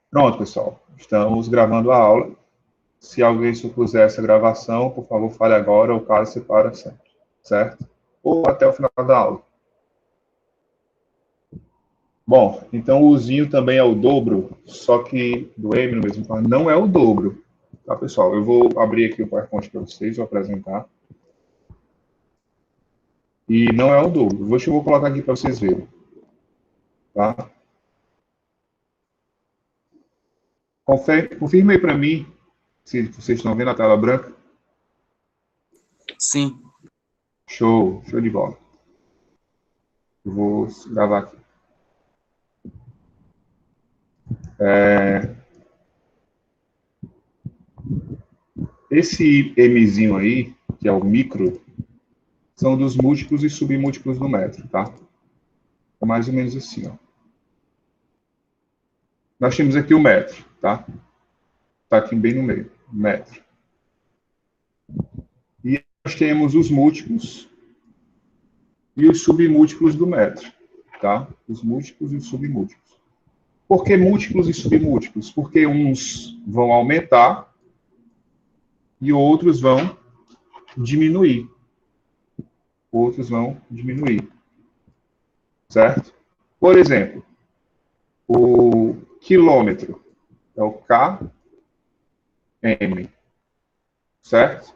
Pronto, pessoal. Estamos gravando a aula. Se alguém supuser essa gravação, por favor, fale agora, ou caso separa sempre, certo? Ou até o final da aula. Bom, então o Uzinho também é o dobro, só que do M no mesmo par não é o dobro. Tá, pessoal? Eu vou abrir aqui o PowerPoint para vocês, vou apresentar. E não é o dobro. Vou colocar aqui para vocês verem. Tá? Confirme aí para mim se vocês estão vendo a tela branca. Sim. Show de bola. Eu vou gravar aqui. Esse Mzinho aí, que é o micro, são dos múltiplos e submúltiplos do metro, tá? É mais ou menos assim, ó. Nós temos aqui o metro, tá? Tá aqui bem no meio, metro. E nós temos os múltiplos e os submúltiplos do metro, tá? Os múltiplos e os submúltiplos. Por que múltiplos e submúltiplos? Porque uns vão aumentar e outros vão diminuir. Outros vão diminuir. Certo? Por exemplo, o quilômetro é o km, certo?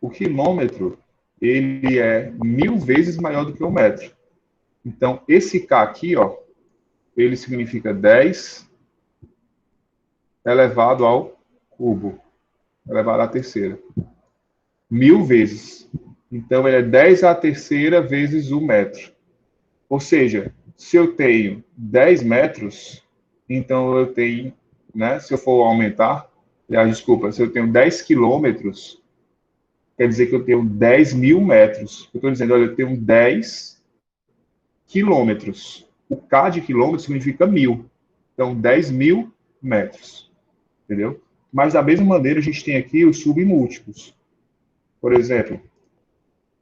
O quilômetro, ele é 1000 vezes maior do que o metro. Então, esse K aqui, ó, ele significa 10 elevado ao cubo, elevado à terceira. 1000 vezes. Então, ele é 10 à terceira vezes o metro. Ou seja, se eu tenho 10 metros, então eu tenho, né, se eu for aumentar, desculpa, se eu tenho 10 quilômetros, quer dizer que eu tenho 10.000 metros. Eu estou dizendo, olha, eu tenho 10 quilômetros. O K de quilômetro significa 1000. Então, 10.000 metros. Entendeu? Mas, da mesma maneira, a gente tem aqui os submúltiplos. Por exemplo,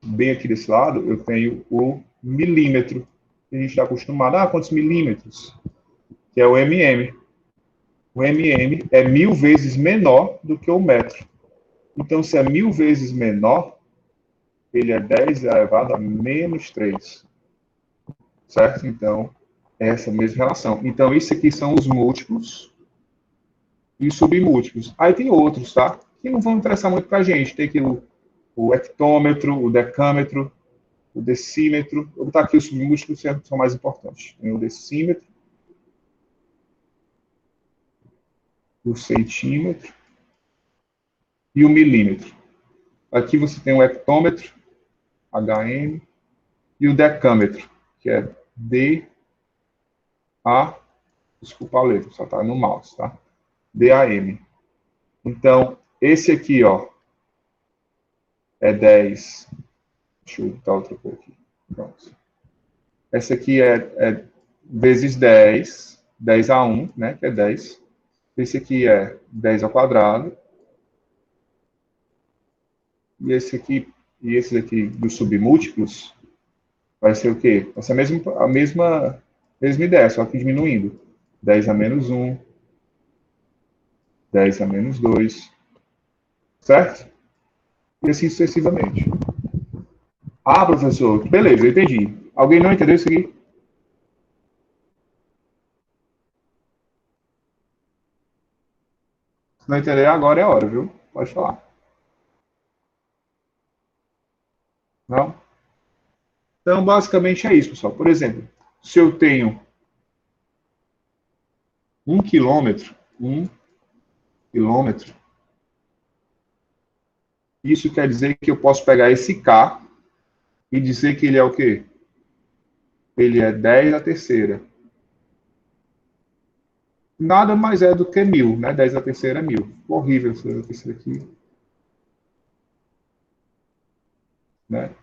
bem aqui desse lado, eu tenho o milímetro. A gente está acostumado, quantos milímetros? Que é o mm. O mm é 1000 vezes menor do que o metro. Então, se é 1000 vezes menor, ele é 10 elevado a menos 3. Certo? Então, é essa mesma relação. Então, isso aqui são os múltiplos e os submúltiplos. Aí tem outros, tá? Que não vão interessar muito para a gente. Tem aqui o hectômetro, o decâmetro, o decímetro. Vou botar aqui os submúltiplos que são mais importantes. Tem o decímetro, o centímetro e o milímetro. Aqui você tem o hectômetro, HM, e o decâmetro, que é desculpa a letra, só está no mouse, tá? DAM. Então, esse aqui, ó, é 10. Deixa eu botar outra cor aqui. Pronto. Essa aqui é vezes 10, 10 a 1, né, que é 10. Esse aqui é 10 ao quadrado. E esse aqui dos submúltiplos vai ser o quê? Vai ser a mesma ideia, só que diminuindo. 10 a menos 1, 10 a menos 2, certo? E assim sucessivamente. Professor, beleza, eu entendi. Alguém não entendeu isso aqui? Se não entender, agora é a hora, viu? Pode falar. Não? Então, basicamente é isso, pessoal. Por exemplo, se eu tenho 1 quilômetro, isso quer dizer que eu posso pegar esse K e dizer que ele é o quê? Ele é 10 à terceira. Nada mais é do que 1000, né? 10 à terceira é 1000. Horrível essa terceira aqui. Né?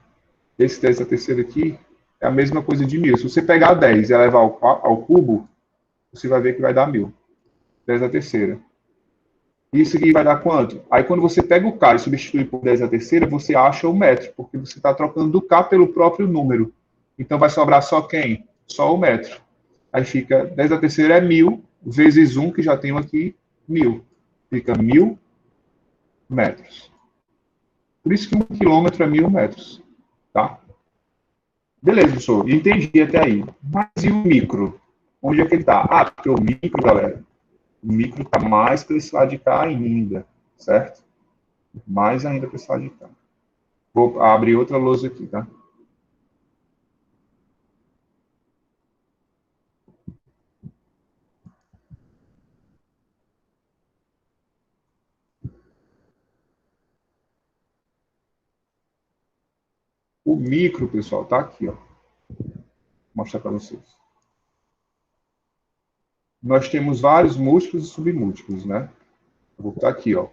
Esse 10 à terceira aqui é a mesma coisa de 1000. Se você pegar 10 e levar ao cubo, você vai ver que vai dar 1000. 10 à terceira. Isso aqui vai dar quanto? Aí, quando você pega o K e substitui por 10 à terceira, você acha o metro, porque você está trocando do K pelo próprio número. Então, vai sobrar só quem? Só o metro. Aí fica 10 a terceira é 1.000, vezes 1, que já tenho aqui, 1.000. Fica 1.000 metros. Por isso que 1 quilômetro é 1.000 metros. Tá? Beleza, professor. Entendi até aí. Mas e o micro? Onde é que ele está? Ah, porque o micro, galera, o micro está mais para esse lado de cá ainda, certo? Mais ainda para esse lado de cá. Vou abrir outra lousa aqui, tá? O micro, pessoal, tá aqui, ó. Vou mostrar para vocês. Nós temos vários múltiplos e submúltiplos, né? Vou botar aqui, ó.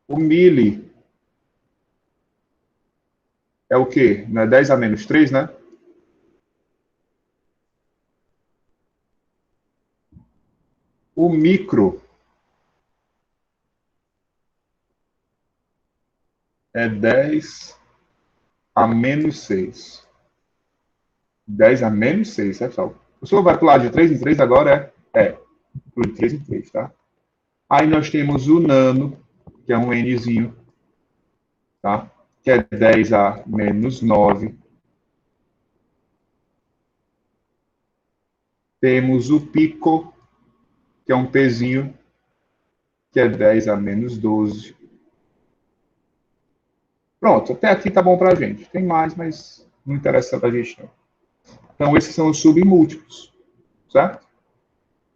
O mili é o quê? Não é 10 a menos 3, né? O micro é 10 a menos 6. 10 a menos 6, certo, pessoal? O senhor vai pular de 3 em 3 agora? Pula de 3 em 3, tá? Aí nós temos o nano, que é um Nzinho, tá? Que é 10 a menos 9. Temos o pico, que é um Pzinho, que é 10 a menos 12. Pronto, até aqui tá bom pra gente. Tem mais, mas não interessa pra gente não. Então, esses são os submúltiplos, certo?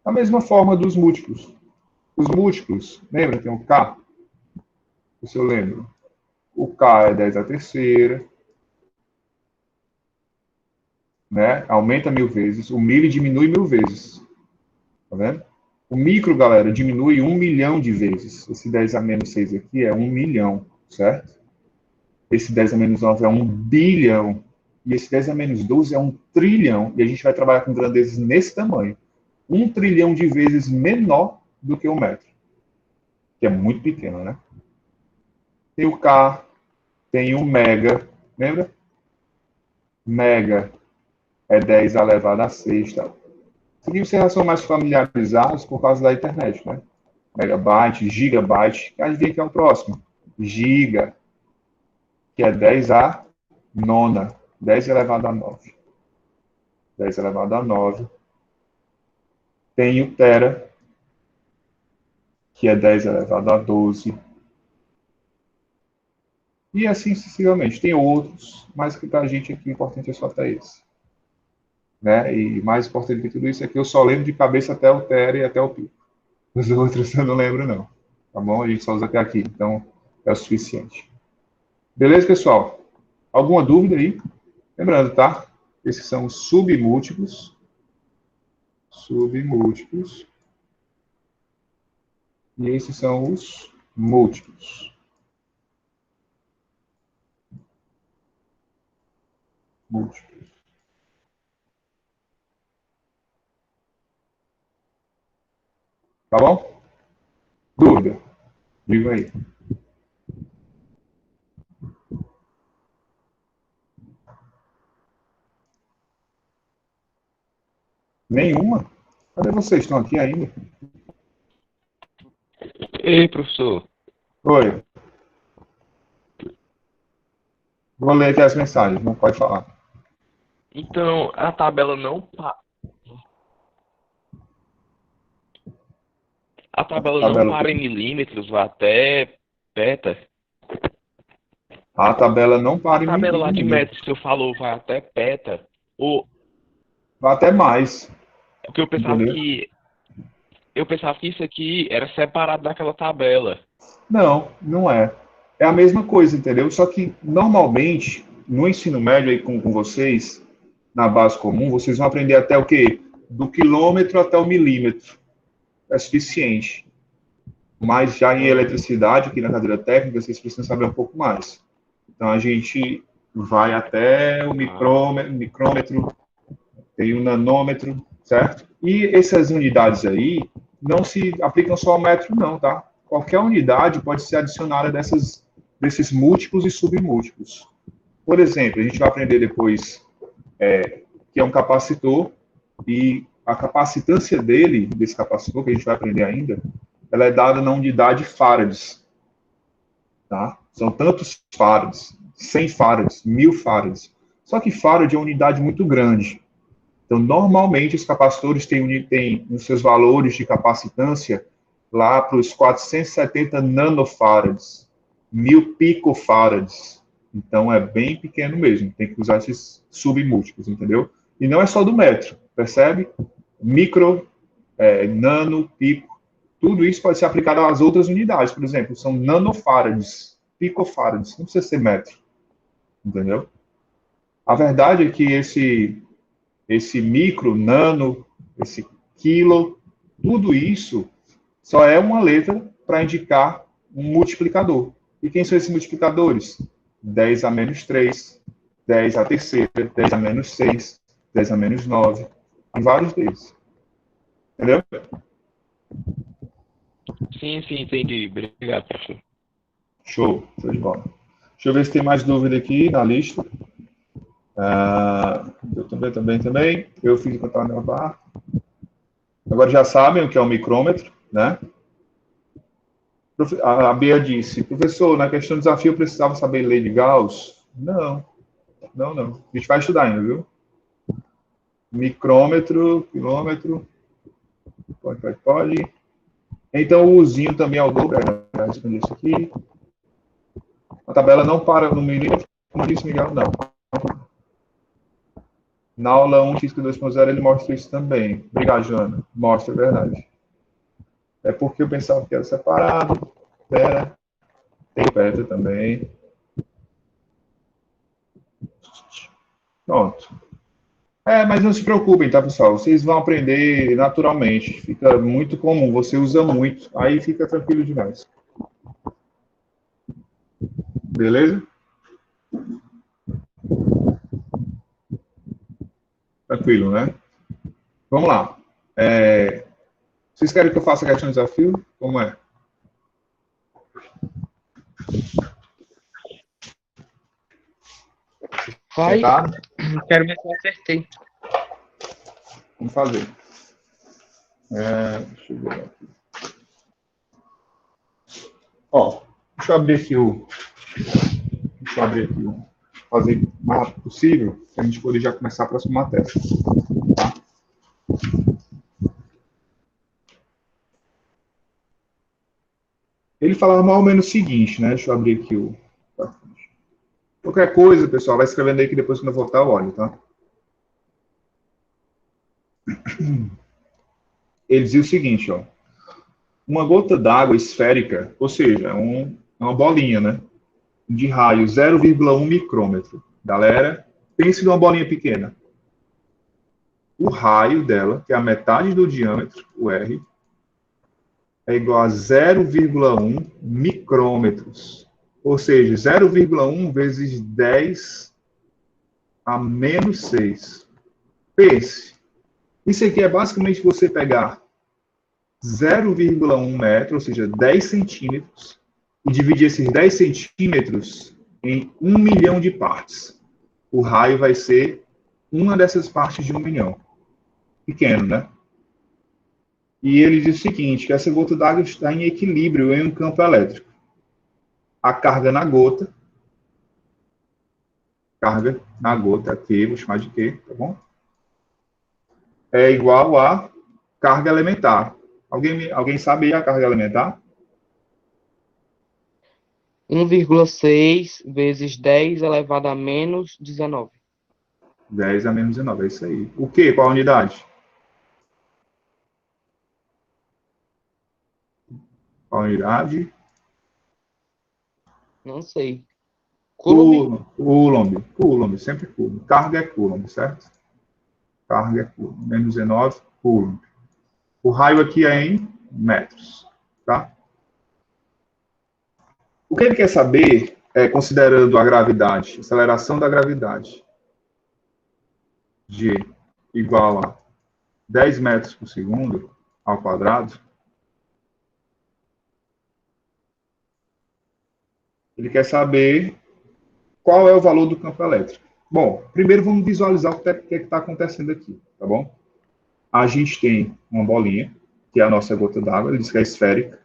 Da mesma forma dos múltiplos. Os múltiplos, lembra? Tem o K, se eu lembro. O K é 10 a terceira, né? Aumenta 1.000 vezes. O mili diminui 1.000 vezes. Tá vendo? O micro, galera, diminui 1 milhão de vezes. Esse 10 a menos 6 aqui é 1 milhão, certo? Esse 10 a menos 9 é 1 bilhão. E esse 10 a menos 12 é 1 trilhão. E a gente vai trabalhar com grandezas nesse tamanho. 1 trilhão de vezes menor do que o metro. Que é muito pequeno, né? Tem o K, tem o mega. Lembra? Mega é 10 elevado a 6. Tá? Isso aqui vocês já são mais familiarizados por causa da internet, né? Megabyte, gigabyte. Adivinha que é o próximo? Giga, que é 10 a nona. 10 elevado a 9. 10 elevado a 9. Tem o tera, que é 10 elevado a 12. E assim sucessivamente. Tem outros, mas que para a gente aqui o importante é só até esse. Né? E mais importante de tudo isso é que eu só lembro de cabeça até o tera e até o pico. Os outros eu não lembro, não. Tá bom? A gente só usa até aqui. Então, é o suficiente. Beleza, pessoal? Alguma dúvida aí? Lembrando, tá? Esses são os submúltiplos. Submúltiplos. E esses são os múltiplos. Múltiplos. Tá bom? Dúvida? Diga aí. Nenhuma? Cadê vocês? Estão aqui ainda? Ei, professor. Oi. Vou ler aqui as mensagens, não pode falar. Então, a tabela não Tabela. para em milímetros, vai até peta. A tabela não A para em tabela lá de milímetros. metros que o senhor falou vai até peta. Ou Vai até mais. porque Entendeu? eu pensava que isso aqui era separado daquela tabela. Não, não é. É a mesma coisa, entendeu? Só que, normalmente, no ensino médio aí com vocês, na base comum, vocês vão aprender até o quê? Do quilômetro até o milímetro. É suficiente. Mas já em eletricidade, aqui na cadeira técnica, vocês precisam saber um pouco mais. Então, a gente vai até o micrômetro, tem o nanômetro, certo? E essas unidades aí não se aplicam só ao metro, não, tá? Qualquer unidade pode ser adicionada desses múltiplos e submúltiplos. Por exemplo, a gente vai aprender depois que é um capacitor e a capacitância dele, desse capacitor, que a gente vai aprender ainda, ela é dada na unidade farads. Tá? São tantos farads, 100 farads, 1000 farads. Só que farad é uma unidade muito grande. Então, normalmente, os capacitores têm os seus valores de capacitância lá para os 470 nanofarads, 1000 picofarads. Então, é bem pequeno mesmo. Tem que usar esses submúltiplos, entendeu? E não é só do metro, percebe? Micro, nano, pico. Tudo isso pode ser aplicado às outras unidades. Por exemplo, são nanofarads, picofarads. Não precisa ser metro, entendeu? A verdade é que esse micro, nano, esse quilo, tudo isso só é uma letra para indicar um multiplicador. E quem são esses multiplicadores? 10 a menos 3, 10 a terceira, 10 a menos 6, 10 a menos 9, e vários deles. Entendeu? Sim, entendi. Obrigado, professor. Show de bola. Deixa eu ver se tem mais dúvida aqui na lista. Eu também. Eu fiz enquanto estava na barra. Agora já sabem o que é o micrômetro, né? A Bia disse, professor, na questão do desafio eu precisava saber lei de Gauss? Não. A gente vai estudar ainda, viu? Micrômetro, quilômetro, pode. Então, o usinho também é o dobro, já respondi isso aqui. A tabela não para no milímetro, como disse Miguel, não. Na aula 1, Física 2.0, ele mostra isso também. Obrigado, Joana. Mostra, é verdade. É porque eu pensava que era separado. Tem petro também. Pronto. Mas não se preocupem, tá, pessoal? Vocês vão aprender naturalmente. Fica muito comum, você usa muito. Aí fica tranquilo demais. Beleza? Tranquilo, né? Vamos lá. Vocês querem que eu faça a questão de desafio? Como é? Vai. Quero ver se eu acertei. Vamos fazer. Deixa eu ver aqui. Deixa eu abrir aqui fazer o mais rápido possível, para a gente poder já começar a próxima matéria. Tá? Ele falava mais ou menos o seguinte, né? Deixa eu abrir aqui o... Qualquer coisa, pessoal, vai escrevendo aí que depois quando eu voltar eu olho, tá? Ele dizia o seguinte, uma gota d'água esférica, ou seja, uma bolinha, né? De raio 0,1 micrômetro. Galera, pense numa bolinha pequena. O raio dela, que é a metade do diâmetro, o R, é igual a 0,1 micrômetros. Ou seja, 0,1 vezes 10 a menos 6. Pense. Isso aqui é basicamente você pegar 0,1 metro, ou seja, 10 centímetros, e dividir esses 10 centímetros em 1 milhão de partes. O raio vai ser uma dessas partes de 1 milhão. Pequeno, né? E ele diz o seguinte, que essa gota d'água está em equilíbrio em um campo elétrico. A carga na gota, Q, vou chamar de Q, tá bom? É igual a carga elementar. Alguém sabe aí a carga elementar? 1,6 vezes 10 elevado a menos 19. 10 a menos 19, é isso aí. O quê? Qual a unidade? Qual a unidade? Não sei. Coulomb? Coulomb, sempre Coulomb. Carga é Coulomb, certo? Carga é Coulomb. Menos 19, Coulomb. O raio aqui é em metros, tá? O que ele quer saber é, considerando a gravidade, aceleração da gravidade, G igual a 10 metros por segundo ao quadrado, ele quer saber qual é o valor do campo elétrico. Bom, primeiro vamos visualizar o que está acontecendo aqui, tá bom? a gente tem uma bolinha, que é a nossa gota d'água, ele diz que é esférica,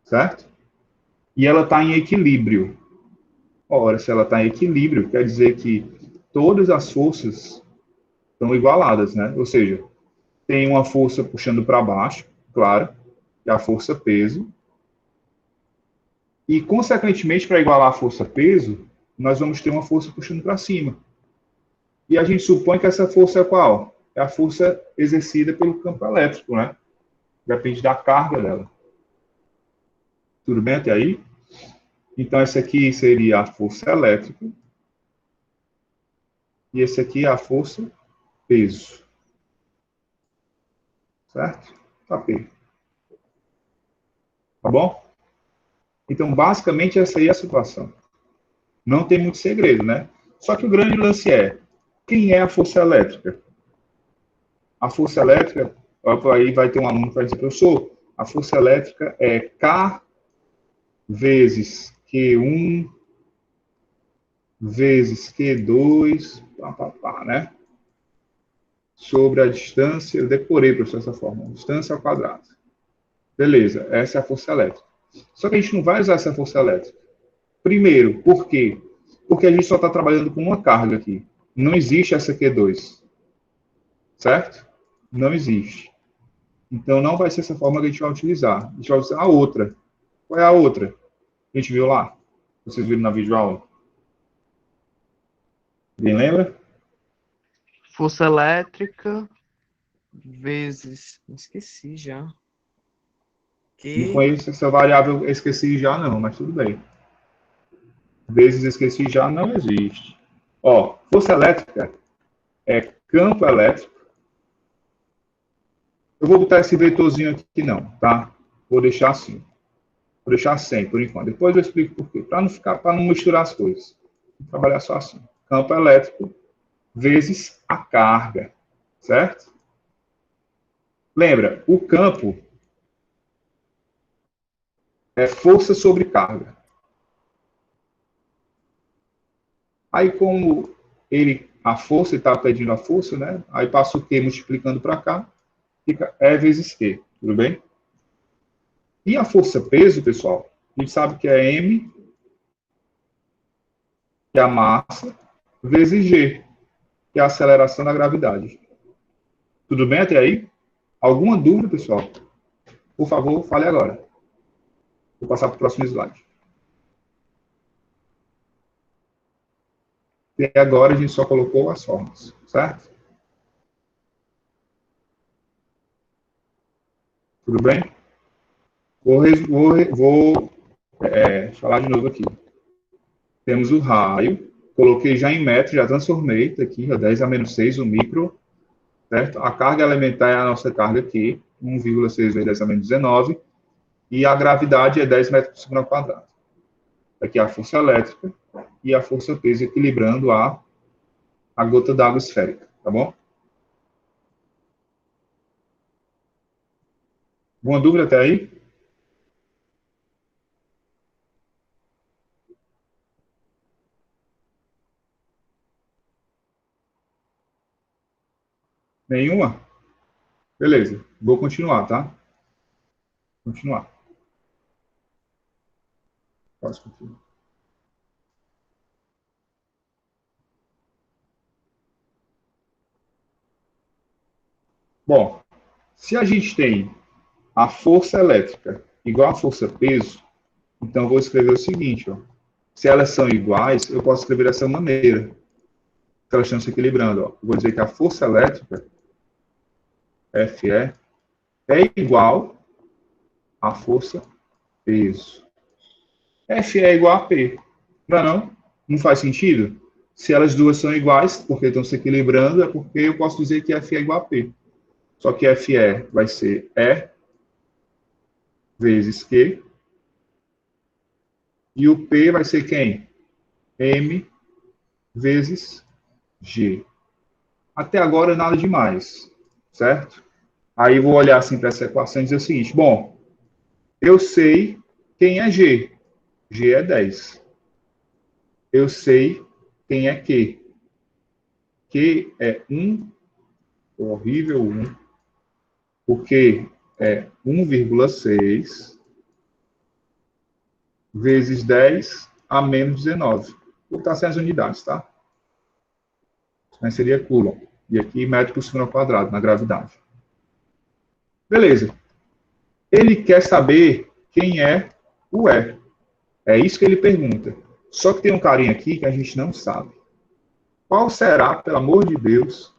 certo? E ela está em equilíbrio. Ora, se ela está em equilíbrio, quer dizer que todas as forças estão igualadas, né? Ou seja, tem uma força puxando para baixo, claro, que é a força peso, e, consequentemente, para igualar a força peso, nós vamos ter uma força puxando para cima. E a gente supõe que essa força é qual? É a força exercida pelo campo elétrico, né? Depende da carga dela. Tudo bem até aí? Então, essa aqui seria a força elétrica. E esse aqui é a força peso. Certo? Tá, P. Tá bom? Então, basicamente, essa aí é a situação. Não tem muito segredo, né? Só que o grande lance é, quem é a força elétrica? A força elétrica, aí vai ter um aluno que vai dizer, professor, a força elétrica é K vezes Q1 vezes Q2, né? Sobre a distância, eu decorei, professor, essa forma, distância ao quadrado. Beleza, essa é a força elétrica. Só que a gente não vai usar essa força elétrica. Primeiro, por quê? Porque a gente só está trabalhando com uma carga aqui. Não existe essa Q2. Certo? Não existe. Então, não vai ser essa forma que a gente vai utilizar. A gente vai usar a outra. Qual é a outra? A gente viu lá? Vocês viram na videoaula? Alguém lembra? Força elétrica vezes. Esqueci já. Não foi essa variável esqueci já, não, mas tudo bem. Vezes esqueci já não existe. Ó, força elétrica é campo elétrico. Eu vou botar esse vetorzinho aqui não, tá? Vou deixar assim. Vou deixar sem, por enquanto. Depois eu explico por quê. Para não misturar as coisas. Vou trabalhar só assim. Campo elétrico vezes a carga. Certo? Lembra, o campo é força sobre carga. Aí, como a força está pedindo a força, né? Aí passa o Q multiplicando para cá, fica E vezes Q. Tudo bem? E a força peso, pessoal, a gente sabe que é M, que é a massa, vezes G, que é a aceleração da gravidade. Tudo bem até aí? Alguma dúvida, pessoal? Por favor, fale agora. Vou passar para o próximo slide. E agora a gente só colocou as formas, certo? Tudo bem? Vou falar de novo aqui. Temos o raio, coloquei já em metro, já transformei, tá aqui, 10 a menos 6, o micro, certo? A carga elementar é a nossa carga aqui, 1,6 vezes 10 a menos 19, e a gravidade é 10 metros por segundo ao quadrado. Aqui é a força elétrica e a força peso equilibrando a gota d'água esférica, tá bom? Alguma dúvida até aí? Nenhuma? Beleza, vou continuar, tá? Continuar. Posso continuar. Bom, se a gente tem a força elétrica igual a força peso, então eu vou escrever o seguinte, ó. Se elas são iguais, eu posso escrever dessa maneira, que elas estão se equilibrando. Ó. Eu vou dizer que a força elétrica, Fe, é igual à força peso. Fe é igual a P. Não é não? Não faz sentido? Se elas duas são iguais, porque estão se equilibrando, é porque eu posso dizer que Fe é igual a P. Só que Fe vai ser E vezes Q. E o P vai ser quem? M vezes G. Até agora, nada demais, certo? Aí eu vou olhar assim para essa equação e dizer o seguinte, bom, eu sei quem é G. G é 10. Eu sei quem é Q. Q é 1 horrível 1, porque é 1,6 vezes 10 a menos 19. Vou botar sem as unidades, tá? Mas seria coulomb. E aqui metro por segundo ao quadrado, na gravidade. Beleza. Ele quer saber quem é o E. É isso que ele pergunta. Só que tem um carinha aqui que a gente não sabe. Qual será, pelo amor de Deus,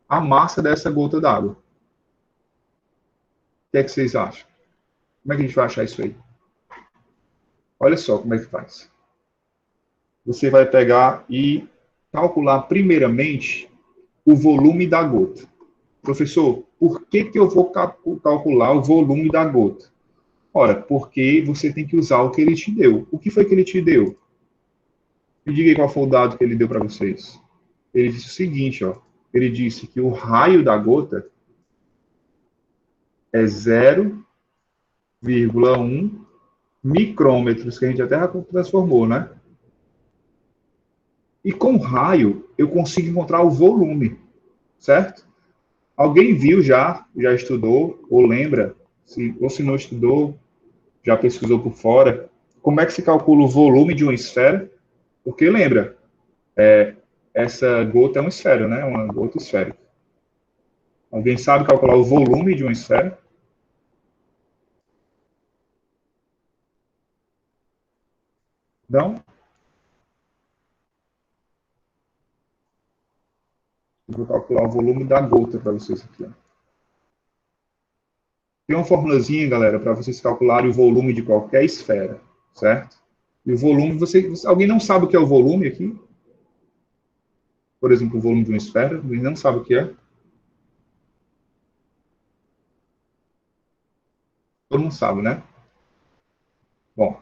a massa dessa gota d'água? O que é que vocês acham? Como é que a gente vai achar isso aí? Olha só como é que faz. Você vai pegar e calcular primeiramente o volume da gota. Professor, por que eu vou calcular o volume da gota? Ora, porque você tem que usar o que ele te deu. O que foi que ele te deu? Me diga aí qual foi o dado que ele deu para vocês. Ele disse o seguinte, ó. Ele disse que o raio da gota é 0,1 micrômetros, que a gente até transformou, né? E com raio, eu consigo encontrar o volume, certo? Alguém viu já estudou, ou lembra, ou se não estudou, já pesquisou por fora, como é que se calcula o volume de uma esfera? Porque lembra, essa gota é uma esfera, né? Uma gota esférica. Alguém sabe calcular o volume de uma esfera? Não? Eu vou calcular o volume da gota para vocês aqui. Ó. Tem uma formulazinha, galera, para vocês calcularem o volume de qualquer esfera, certo? E o volume, alguém não sabe o que é o volume aqui? Por exemplo, o volume de uma esfera, alguém não sabe o que é? Todo mundo sabe, né? Bom,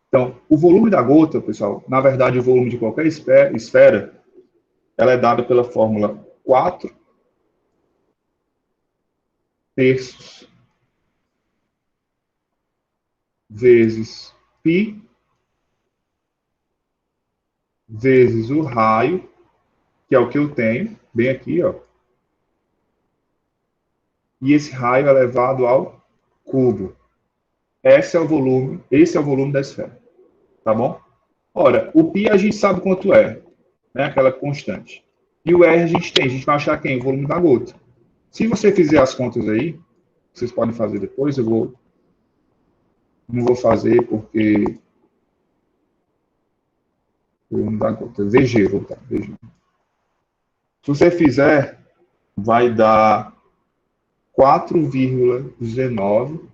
então, o volume da gota, pessoal, na verdade, o volume de qualquer esfera, ela é dada pela fórmula 4/3 vezes π vezes o raio, que é o que eu tenho, bem aqui, ó. E esse raio é elevado ao cubo. Esse é o volume da esfera, tá bom? Ora, o π a gente sabe quanto é, né? Aquela constante. E o R a gente vai achar quem? O volume da gota. Se você fizer as contas aí, vocês podem fazer depois, não vou fazer porque volume da gota. VG, vou botar, VG. Se você fizer, vai dar 4,19.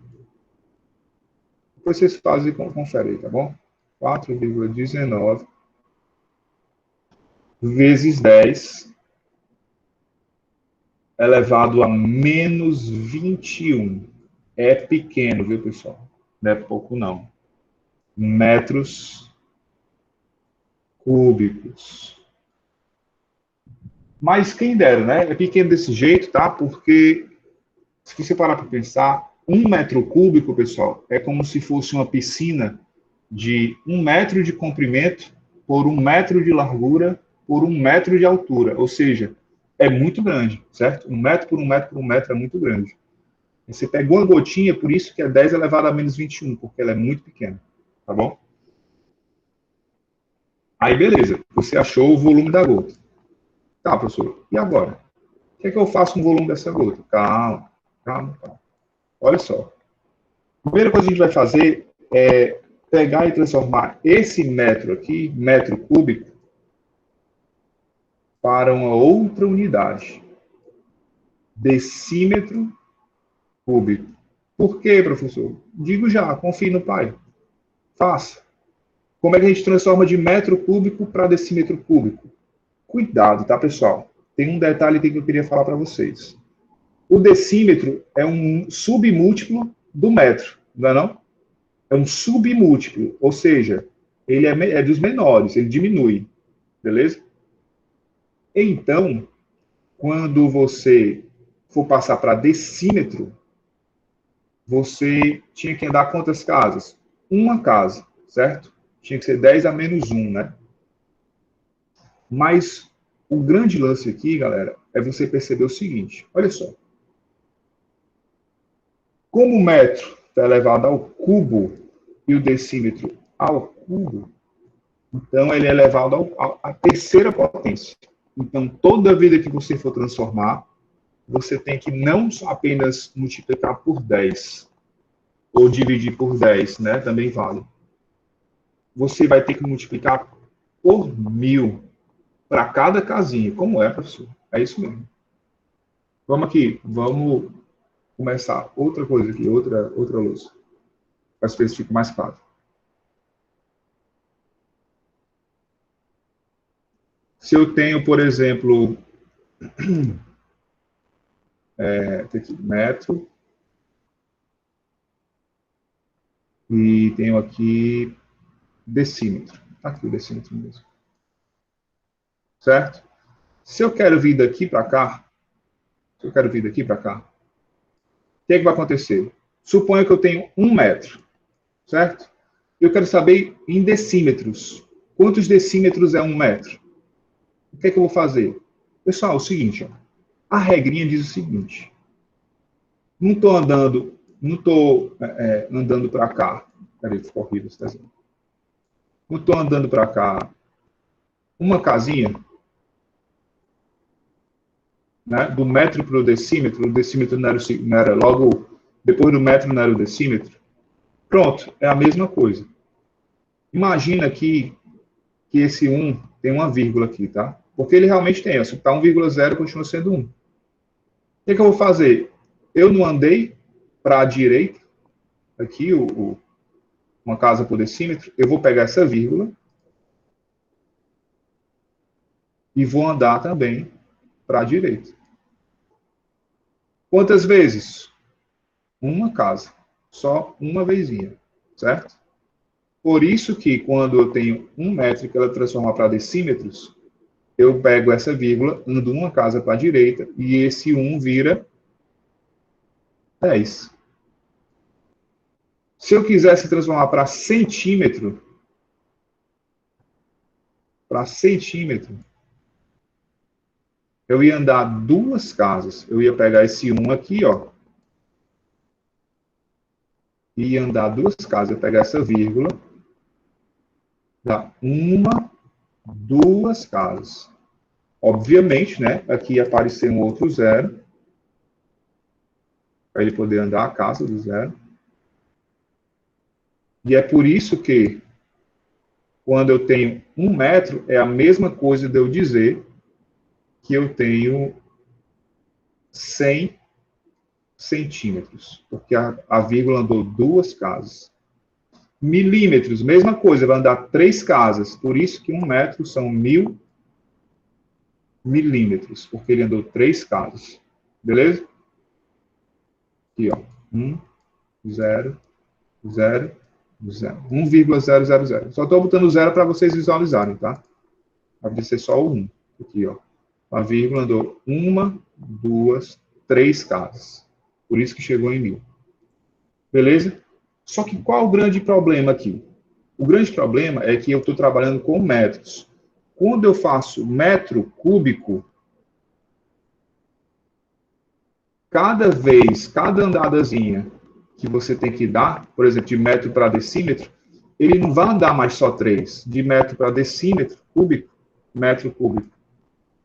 Depois vocês fazem e conferem, tá bom? 4,19 vezes 10 elevado a menos 21. É pequeno, viu, pessoal? Não é pouco, não. Metros cúbicos. Mas quem dera, né? É pequeno desse jeito, tá? Porque, se você parar para pensar, 1 metro cúbico, pessoal, é como se fosse uma piscina de 1 metro de comprimento por 1 metro de largura por 1 metro de altura. Ou seja, é muito grande, certo? 1 metro por 1 metro por 1 metro é muito grande. Você pegou uma gotinha, por isso que é 10 elevado a menos 21, porque ela é muito pequena, tá bom? Aí, beleza, você achou o volume da gota. Tá, professor, e agora? O que é que eu faço com o volume dessa gota? Calma, calma, calma. Olha só. A primeira coisa que a gente vai fazer é pegar e transformar esse metro aqui, metro cúbico, para uma outra unidade. Decímetro cúbico. Por quê, professor? Digo já, confie no pai. Faça. Como é que a gente transforma de metro cúbico para decímetro cúbico? Cuidado, tá, pessoal? Tem um detalhe aqui que eu queria falar para vocês. O decímetro é um submúltiplo do metro, não é não? É um submúltiplo, ou seja, ele é dos menores, ele diminui, beleza? Então, quando você for passar para decímetro, você tinha que andar quantas casas? Uma casa, certo? Tinha que ser 10 a menos 1, né? Mas o grande lance aqui, galera, é você perceber o seguinte. Olha só. Como o metro está elevado ao cubo e o decímetro ao cubo, então ele é elevado à terceira potência. Então, toda vida que você for transformar, você tem que não apenas multiplicar por 10, ou dividir por 10, né? Também vale. Você vai ter que multiplicar por 1000 para cada casinha. Como é, professor? É isso mesmo. Vamos aqui, vamos começar outra coisa aqui, outra luz. Para ver se fica mais claro. Se eu tenho, por exemplo, aqui, metro, e tenho aqui decímetro. Aqui o decímetro mesmo. Certo? Se eu quero vir daqui para cá, o que vai acontecer? Suponha que eu tenho 1 metro, certo? Eu quero saber em decímetros. Quantos decímetros é 1 metro? O que é que eu vou fazer? Pessoal, é o seguinte, ó, a regrinha diz o seguinte. Não estou andando para cá. Peraí, ficou horrível esse desenho. Não estou andando para cá. Uma casinha, né, do metro para o decímetro não era logo, depois do metro não era o decímetro. Pronto, é a mesma coisa. Imagina aqui que esse 1 tem uma vírgula aqui, tá? Porque ele realmente tem, se está 1,0 continua sendo 1. O que eu vou fazer? Eu não andei para a direita, aqui, uma casa por decímetro, eu vou pegar essa vírgula e vou andar também para a direita. Quantas vezes? Uma casa. Só uma vezinha, certo? Por isso que quando eu tenho 1 metro que ela transforma para decímetros, eu pego essa vírgula, ando uma casa para a direita e esse 1 vira 10. Se eu quisesse transformar para centímetro, eu ia andar 2 casas. Eu ia pegar esse 1 aqui, ó, e ia andar 2 casas. Eu ia pegar essa vírgula, dá 1, 2 casas. Obviamente, né, aqui ia aparecer um outro 0, para ele poder andar a casa do 0. E é por isso que, quando eu tenho 1 metro, é a mesma coisa de eu dizer que eu tenho 100 centímetros, porque a vírgula andou 2 casas. Milímetros, mesma coisa, vai andar 3 casas, por isso que 1 metro são 1000 milímetros, porque ele andou 3 casas. Beleza? Aqui, ó. 1, 0, 0, 0. 1,000. Só estou botando 0 para vocês visualizarem, tá? Vai ser só o 1. Aqui, ó. A vírgula andou 1, 2, 3 casas. Por isso que chegou em 1000. Beleza? Só que qual o grande problema aqui? O grande problema é que eu estou trabalhando com metros. Quando eu faço metro cúbico, cada andadazinha que você tem que dar, por exemplo, de metro para decímetro, ele não vai andar mais só 3. De metro para decímetro cúbico, metro cúbico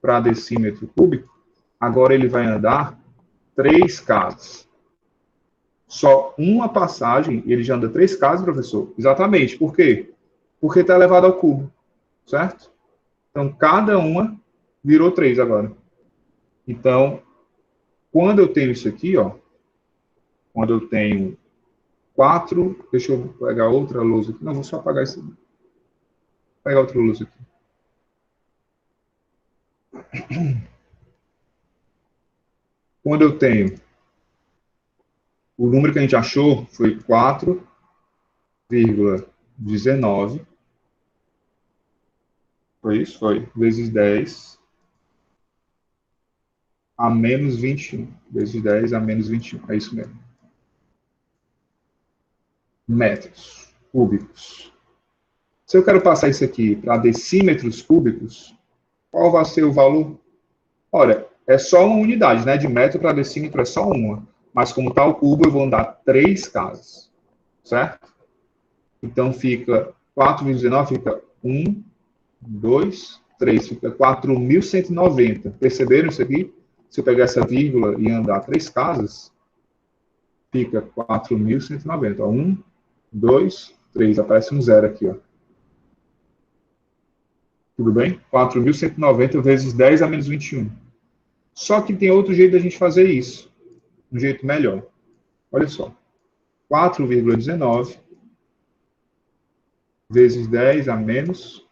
para decímetro cúbico, agora ele vai andar 3 casas. Só uma passagem, ele já anda 3 casas, professor? Exatamente. Por quê? Porque está elevado ao cubo, certo? Então, cada uma virou 3 agora. Então, quando eu tenho isso aqui, ó, quando eu tenho 4, deixa eu pegar outra luz aqui. Não, vou só apagar isso aqui. Vou pegar outra luz aqui. Quando eu tenho, o número que a gente achou foi 4,19. Foi isso? Foi. Vezes 10 a menos 21. Vezes 10 a menos 21. É isso mesmo. Metros cúbicos. Se eu quero passar isso aqui para decímetros cúbicos, Qual vai ser o valor? Olha, é só uma unidade, né? De metro para decímetro é só uma. Mas como está o cubo, eu vou andar 3 casas. Certo? Então fica 4,19, fica 1, 2, 3. Fica 4.190. Perceberam isso aqui? Se eu pegar essa vírgula e andar 3 casas, fica 4.190. 1, 2, 3. Aparece um zero aqui, ó. Tudo bem? 4.190 vezes 10 a menos 21. Só que tem outro jeito da gente fazer isso. Um jeito melhor. Olha só. 4,19 vezes 10 a menos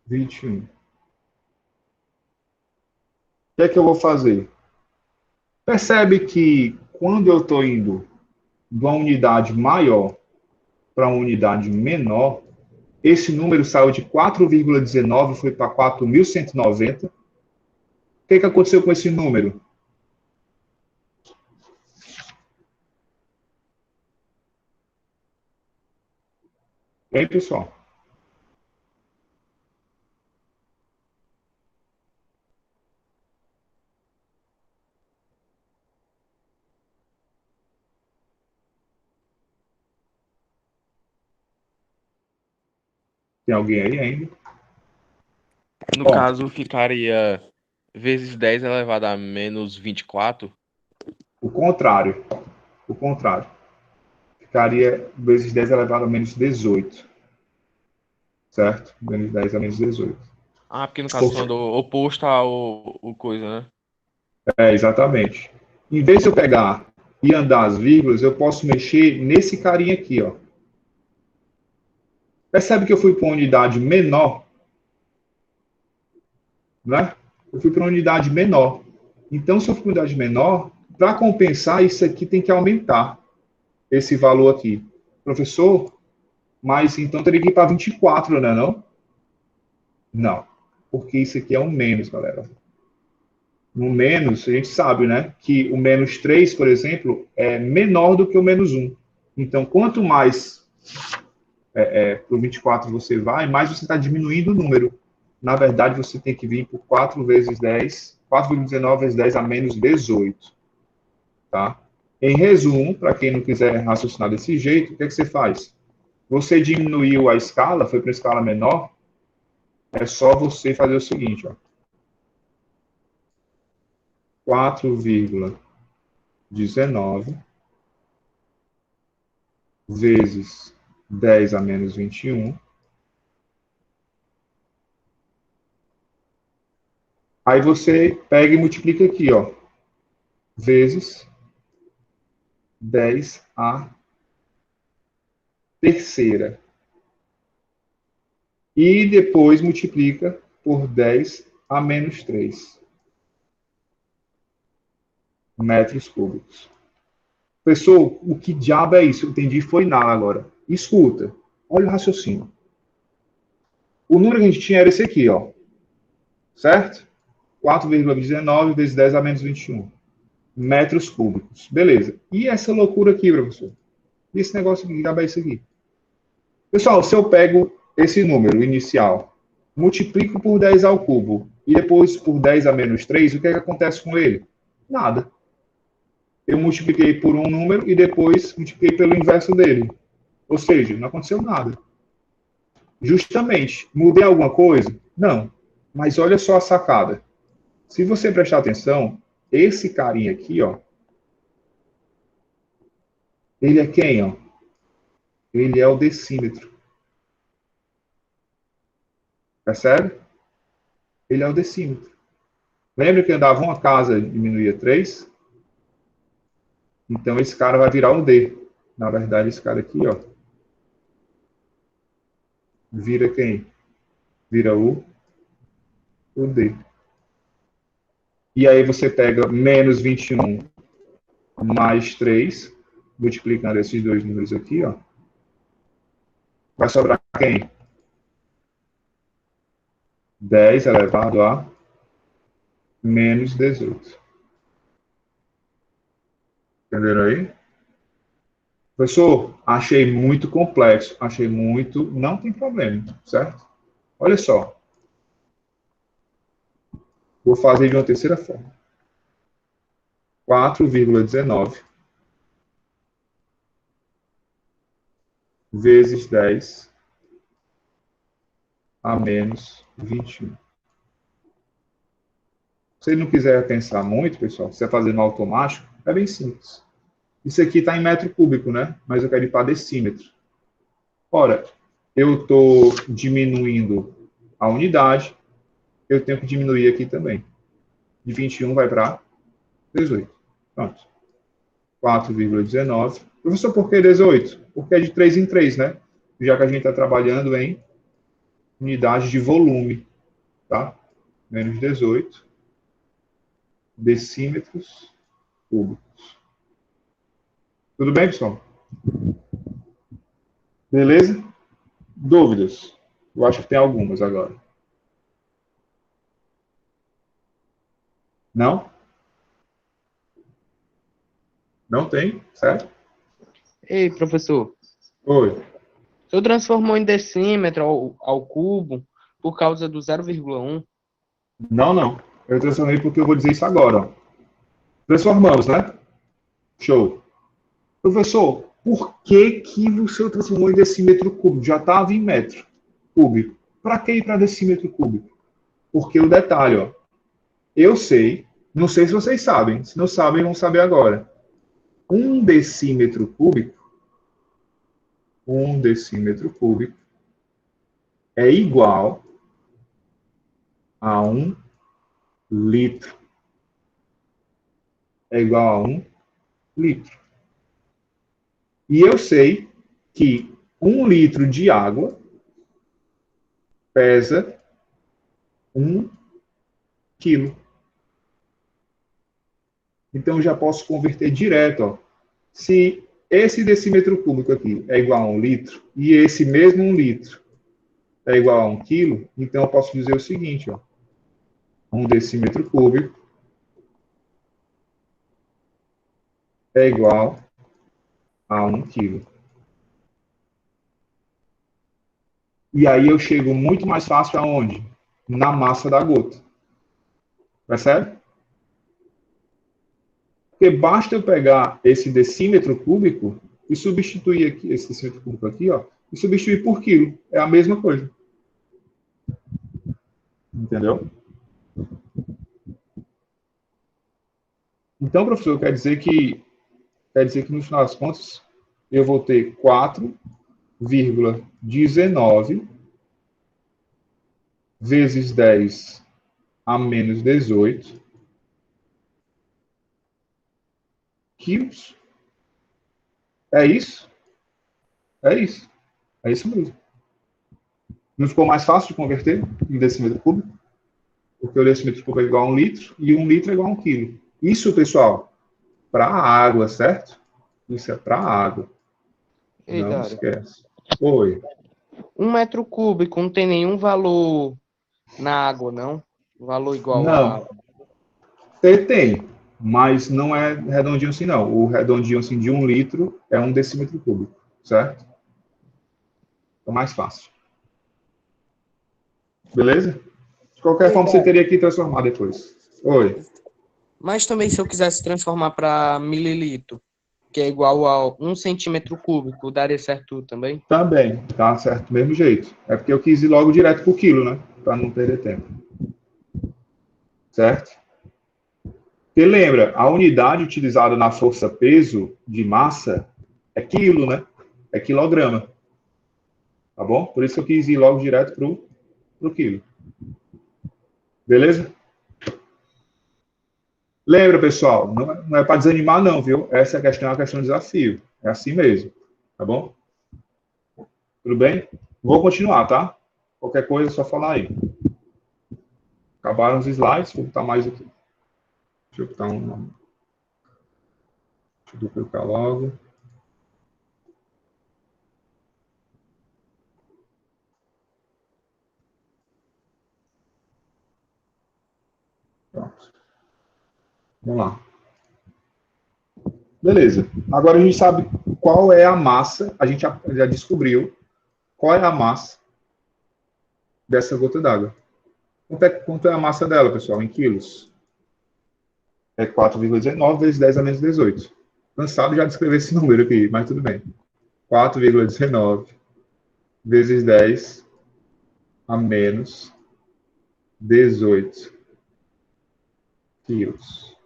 21. O que é que eu vou fazer? Percebe que quando eu estou indo de uma unidade maior para uma unidade menor, esse número saiu de 4,19 e foi para 4.190. O que aconteceu com esse número? Hein, pessoal? Tem alguém aí ainda? No Ó, caso, ficaria vezes 10 elevado a menos 24. o contrário. O contrário. Ficaria vezes 10 elevado a menos 18. Certo? Menos 10 a menos 18. Ah, porque no caso falando oposto ao o coisa, né? Exatamente. Em vez de eu pegar e andar as vírgulas, eu posso mexer nesse carinha aqui, ó. Percebe que eu fui para uma unidade menor, né? Eu fui para uma unidade menor. Então, se eu fui para uma unidade menor, para compensar, isso aqui tem que aumentar esse valor aqui. Professor, mas então teria que ir para 24, né, não? Não, porque isso aqui é um menos, galera. No menos, a gente sabe, né, que o menos 3, por exemplo, é menor do que o menos 1. Então, quanto mais para o 24 você vai, mais você está diminuindo o número. Na verdade, você tem que vir por 4 vezes 10, 4,19 vezes 10 a menos 18. Tá? Em resumo, para quem não quiser raciocinar desse jeito, o que, é que você faz? Você diminuiu a escala, foi para a escala menor, é só você fazer o seguinte, ó. 4,19 vezes 10 a menos 21. Aí você pega e multiplica aqui, ó, vezes 10 a terceira. E depois multiplica por 10 a menos 3 metros cúbicos. Pessoal, o que diabo é isso? Eu entendi, foi nada agora. Escuta, olha o raciocínio. O número que a gente tinha era esse aqui, ó. Certo? 4,19 vezes 10 a menos 21 metros cúbicos. Beleza. E essa loucura aqui, professor? E esse negócio aqui, que diabo é isso aqui? Pessoal, se eu pego esse número inicial, multiplico por 10 ao cubo e depois por 10 a menos 3, o que, é que acontece com ele? Nada. Eu multipliquei por um número e depois multipliquei pelo inverso dele. Ou seja, não aconteceu nada. Justamente, mudei alguma coisa? Não. Mas olha só a sacada. Se você prestar atenção, esse carinha aqui, ó, ele é quem, ó? Ele é o decímetro. Percebe? Ele é o decímetro. Lembra que andava uma casa e diminuía 3? Então esse cara vai virar um D. Na verdade, esse cara aqui, ó, vira quem? Vira o D. E aí você pega menos 21 mais 3, multiplicando esses dois números aqui, ó. Vai sobrar quem? 10 elevado a menos 18. Entenderam aí? Professor, achei muito complexo, achei muito. Não tem problema, certo? Olha só. Vou fazer de uma terceira forma. 4,19 vezes 10 a menos 21. Se ele não quiser pensar muito, pessoal, se você fazer no automático, é bem simples. Isso aqui está em metro cúbico, né? Mas eu quero ir para decímetro. Ora, eu estou diminuindo a unidade, eu tenho que diminuir aqui também. De 21 vai para 18. Pronto. 4,19. Professor, por que 18? Porque é de 3 em 3, né? Já que a gente está trabalhando em unidade de volume, tá? Menos 18 decímetros cúbicos. Tudo bem, pessoal? Beleza? Dúvidas? Eu acho que tem algumas agora. Não? Não tem? Certo? Ei, professor, Oi. o senhor transformou em decímetro ao cubo por causa do 0,1? Não, não. Eu transformei porque eu vou dizer isso agora. Ó. Transformamos, né? Show. Professor, por que que o senhor transformou em decímetro cúbico? Já estava em metro cúbico. Para que ir para decímetro cúbico? Porque o detalhe, ó. Eu sei, não sei se vocês sabem. Se não sabem, vão saber agora. Um decímetro cúbico é igual a 1 litro. É igual a 1 litro. E eu sei que 1 litro de água pesa 1 quilo. Então, eu já posso converter direto. Ó. Se esse decímetro cúbico aqui é igual a 1 litro, e esse mesmo 1 litro é igual a 1 quilo, então eu posso dizer o seguinte, ó. 1 decímetro cúbico é igual a 1 quilo. E aí eu chego muito mais fácil aonde? Na massa da gota. Percebe? Porque basta eu pegar esse decímetro cúbico e substituir aqui, esse decímetro cúbico aqui, ó, e substituir por quilo. É a mesma coisa. Entendeu? Então, professor, quer dizer que no final das contas eu vou ter 4,19 vezes 10 a menos 18 quilos. É isso? É isso. É isso mesmo. Não ficou mais fácil de converter em decímetro cúbico? Porque o decímetro cúbico é igual a 1 litro e 1 litro é igual a 1 quilo. Isso, pessoal, para a água, certo? Isso é para a água. Ei, Não Dário, esquece. Oi. 1 metro cúbico não tem nenhum valor na água, não? Valor igual a... Não, tem, mas não é redondinho assim, não. O redondinho assim de 1 litro é 1 decímetro cúbico, certo? É mais fácil. Beleza? De qualquer Ei, forma, você Dário, teria que transformar depois. Oi. mas também se eu quisesse transformar para mililitro, que é igual a 1 centímetro cúbico, daria certo também? Também, tá certo do mesmo jeito. É porque eu quis ir logo direto pro quilo, né? Para não perder tempo. Certo? Porque lembra, a unidade utilizada na força-peso de massa é quilo, né? É quilograma. Tá bom? Por isso eu quis ir logo direto pro quilo. Beleza? Lembra, pessoal, não é para desanimar, não, viu? Essa questão é uma questão de desafio. É assim mesmo. Tá bom? Tudo bem? Vou continuar, tá? Qualquer coisa é só falar aí. Acabaram os slides, vou botar mais aqui. Deixa eu botar um. Deixa eu duplicar logo. Pronto. Vamos lá. Beleza. Agora a gente sabe qual é a massa, a gente já descobriu qual é a massa dessa gota d'água. Quanto é a massa dela, pessoal, em quilos? É 4,19 vezes 10 a menos 18. Cansado já de escrever esse número aqui, mas tudo bem. 4,19 vezes 10 a menos 18 quilos.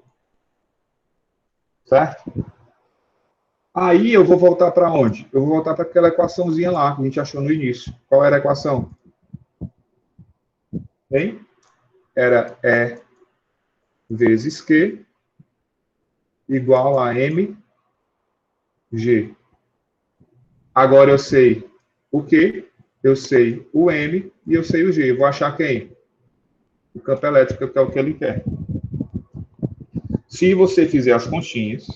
Certo? Aí eu vou voltar para onde? Eu vou voltar para aquela equaçãozinha lá que a gente achou no início. Qual era a equação? Hein? Era E vezes Q igual a mg. Agora eu sei o Q, eu sei o M e eu sei o G. Eu vou achar quem? O campo elétrico, que é o que ele quer. Se você fizer as continhas,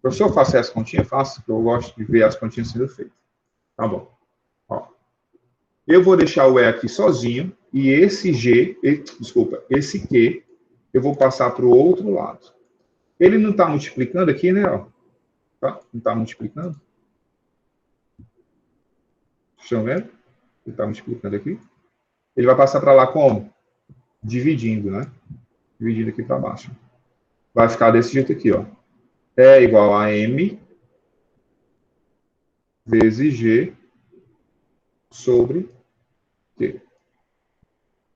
professor, eu faço as continhas? Faço, porque eu gosto de ver as continhas sendo feitas. Tá bom. Ó. Eu vou deixar o E aqui sozinho e esse G, desculpa, esse Q, eu vou passar para o outro lado. Ele não está multiplicando aqui, né? Ó. Tá? Não está multiplicando? Estão vendo? Ele está multiplicando aqui. Ele vai passar para lá como? Dividindo, né? Dividindo aqui para baixo. Vai ficar desse jeito aqui, ó. E igual a M vezes G sobre T.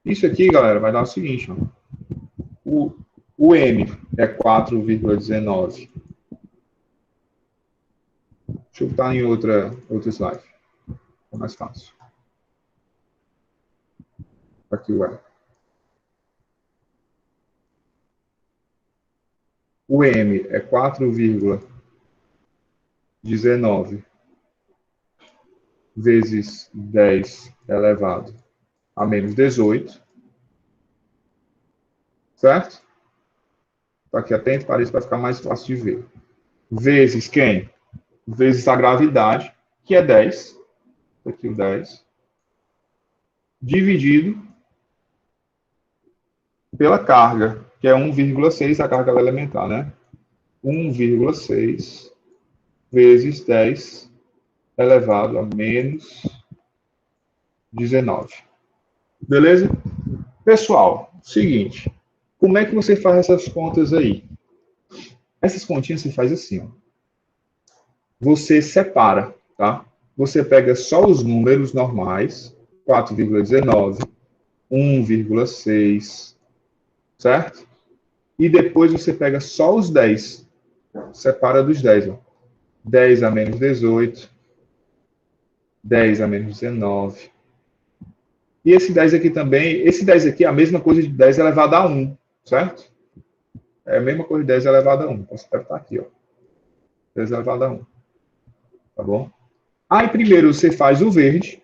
Isso aqui, galera, vai dar o seguinte, ó. O M é 4,19. Deixa eu botar em outra slide. É mais fácil. Aqui o E. O M é 4,19 vezes 10 elevado a menos 18. Certo? Está aqui atento para isso, vai ficar mais fácil de ver. Vezes quem? Vezes a gravidade, que é 10. Aqui o 10. Dividido pela carga, que é 1,6 a carga elementar, né? 1,6 vezes 10 elevado a menos 19. Beleza? Pessoal, seguinte. Como é que você faz essas contas aí? Essas continhas você faz assim, ó. Você separa, tá? Você pega só os números normais, 4,19, 1,6, certo? E depois você pega só os 10. Separa dos 10, ó. 10 a menos 18, 10 a menos 19. E esse 10 aqui também, esse 10 aqui é a mesma coisa de 10 elevado a 1, certo? É a mesma coisa de 10 elevado a 1. Então, você deve estar aqui, ó. 10 elevado a 1. Tá bom? Aí, primeiro, você faz o verde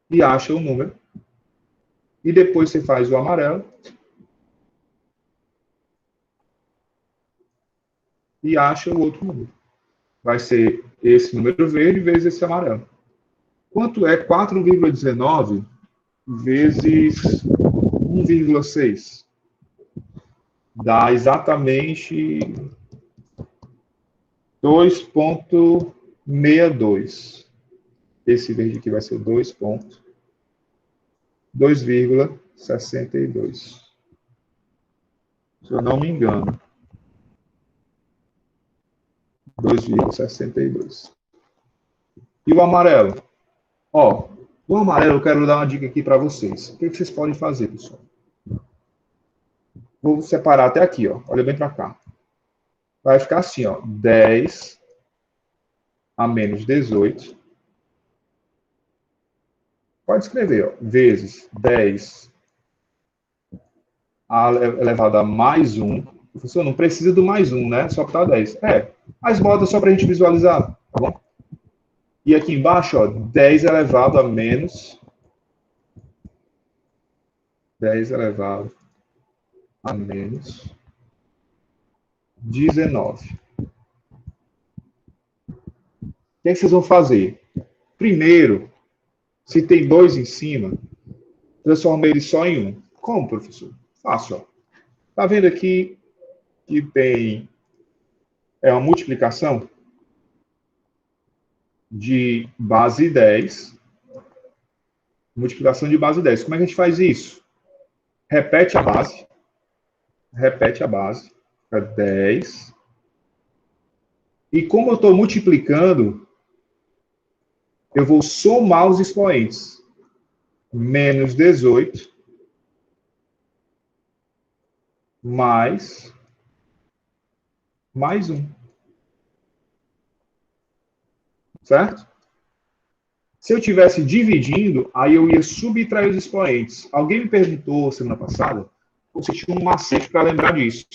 e acha o número. E depois você faz o amarelo e acha o outro número. Vai ser esse número verde vezes esse amarelo. Quanto é 4,19 vezes 1,6? Dá exatamente 2,62. Esse verde aqui vai ser 2,62. Se eu não me engano. 2,62. E o amarelo? Ó, o amarelo eu quero dar uma dica aqui para vocês. O que vocês podem fazer, pessoal? Vou separar até aqui, ó. Olha bem para cá. Vai ficar assim, ó. 10 a menos 18. Pode escrever, ó. Vezes 10 elevado a mais 1. Professor, não precisa do mais 1, né? Só botar 10. Mas bota só para a gente visualizar, tá bom? E aqui embaixo, ó, 10 elevado a menos 10 elevado a menos 19. O que é que vocês vão fazer? Primeiro, se tem 2 em cima, transforma ele só em 1. Como, professor? Fácil, ó. Tá vendo aqui que tem uma multiplicação de base 10 Multiplicação de base 10. Como é que a gente faz isso? Repete a base. Repete a base. Fica 10. E como eu estou multiplicando, eu vou somar os expoentes. Menos 18 mais 1. Certo? Se eu estivesse dividindo, aí eu ia subtrair os expoentes. Alguém me perguntou semana passada se tinha um macete para lembrar disso.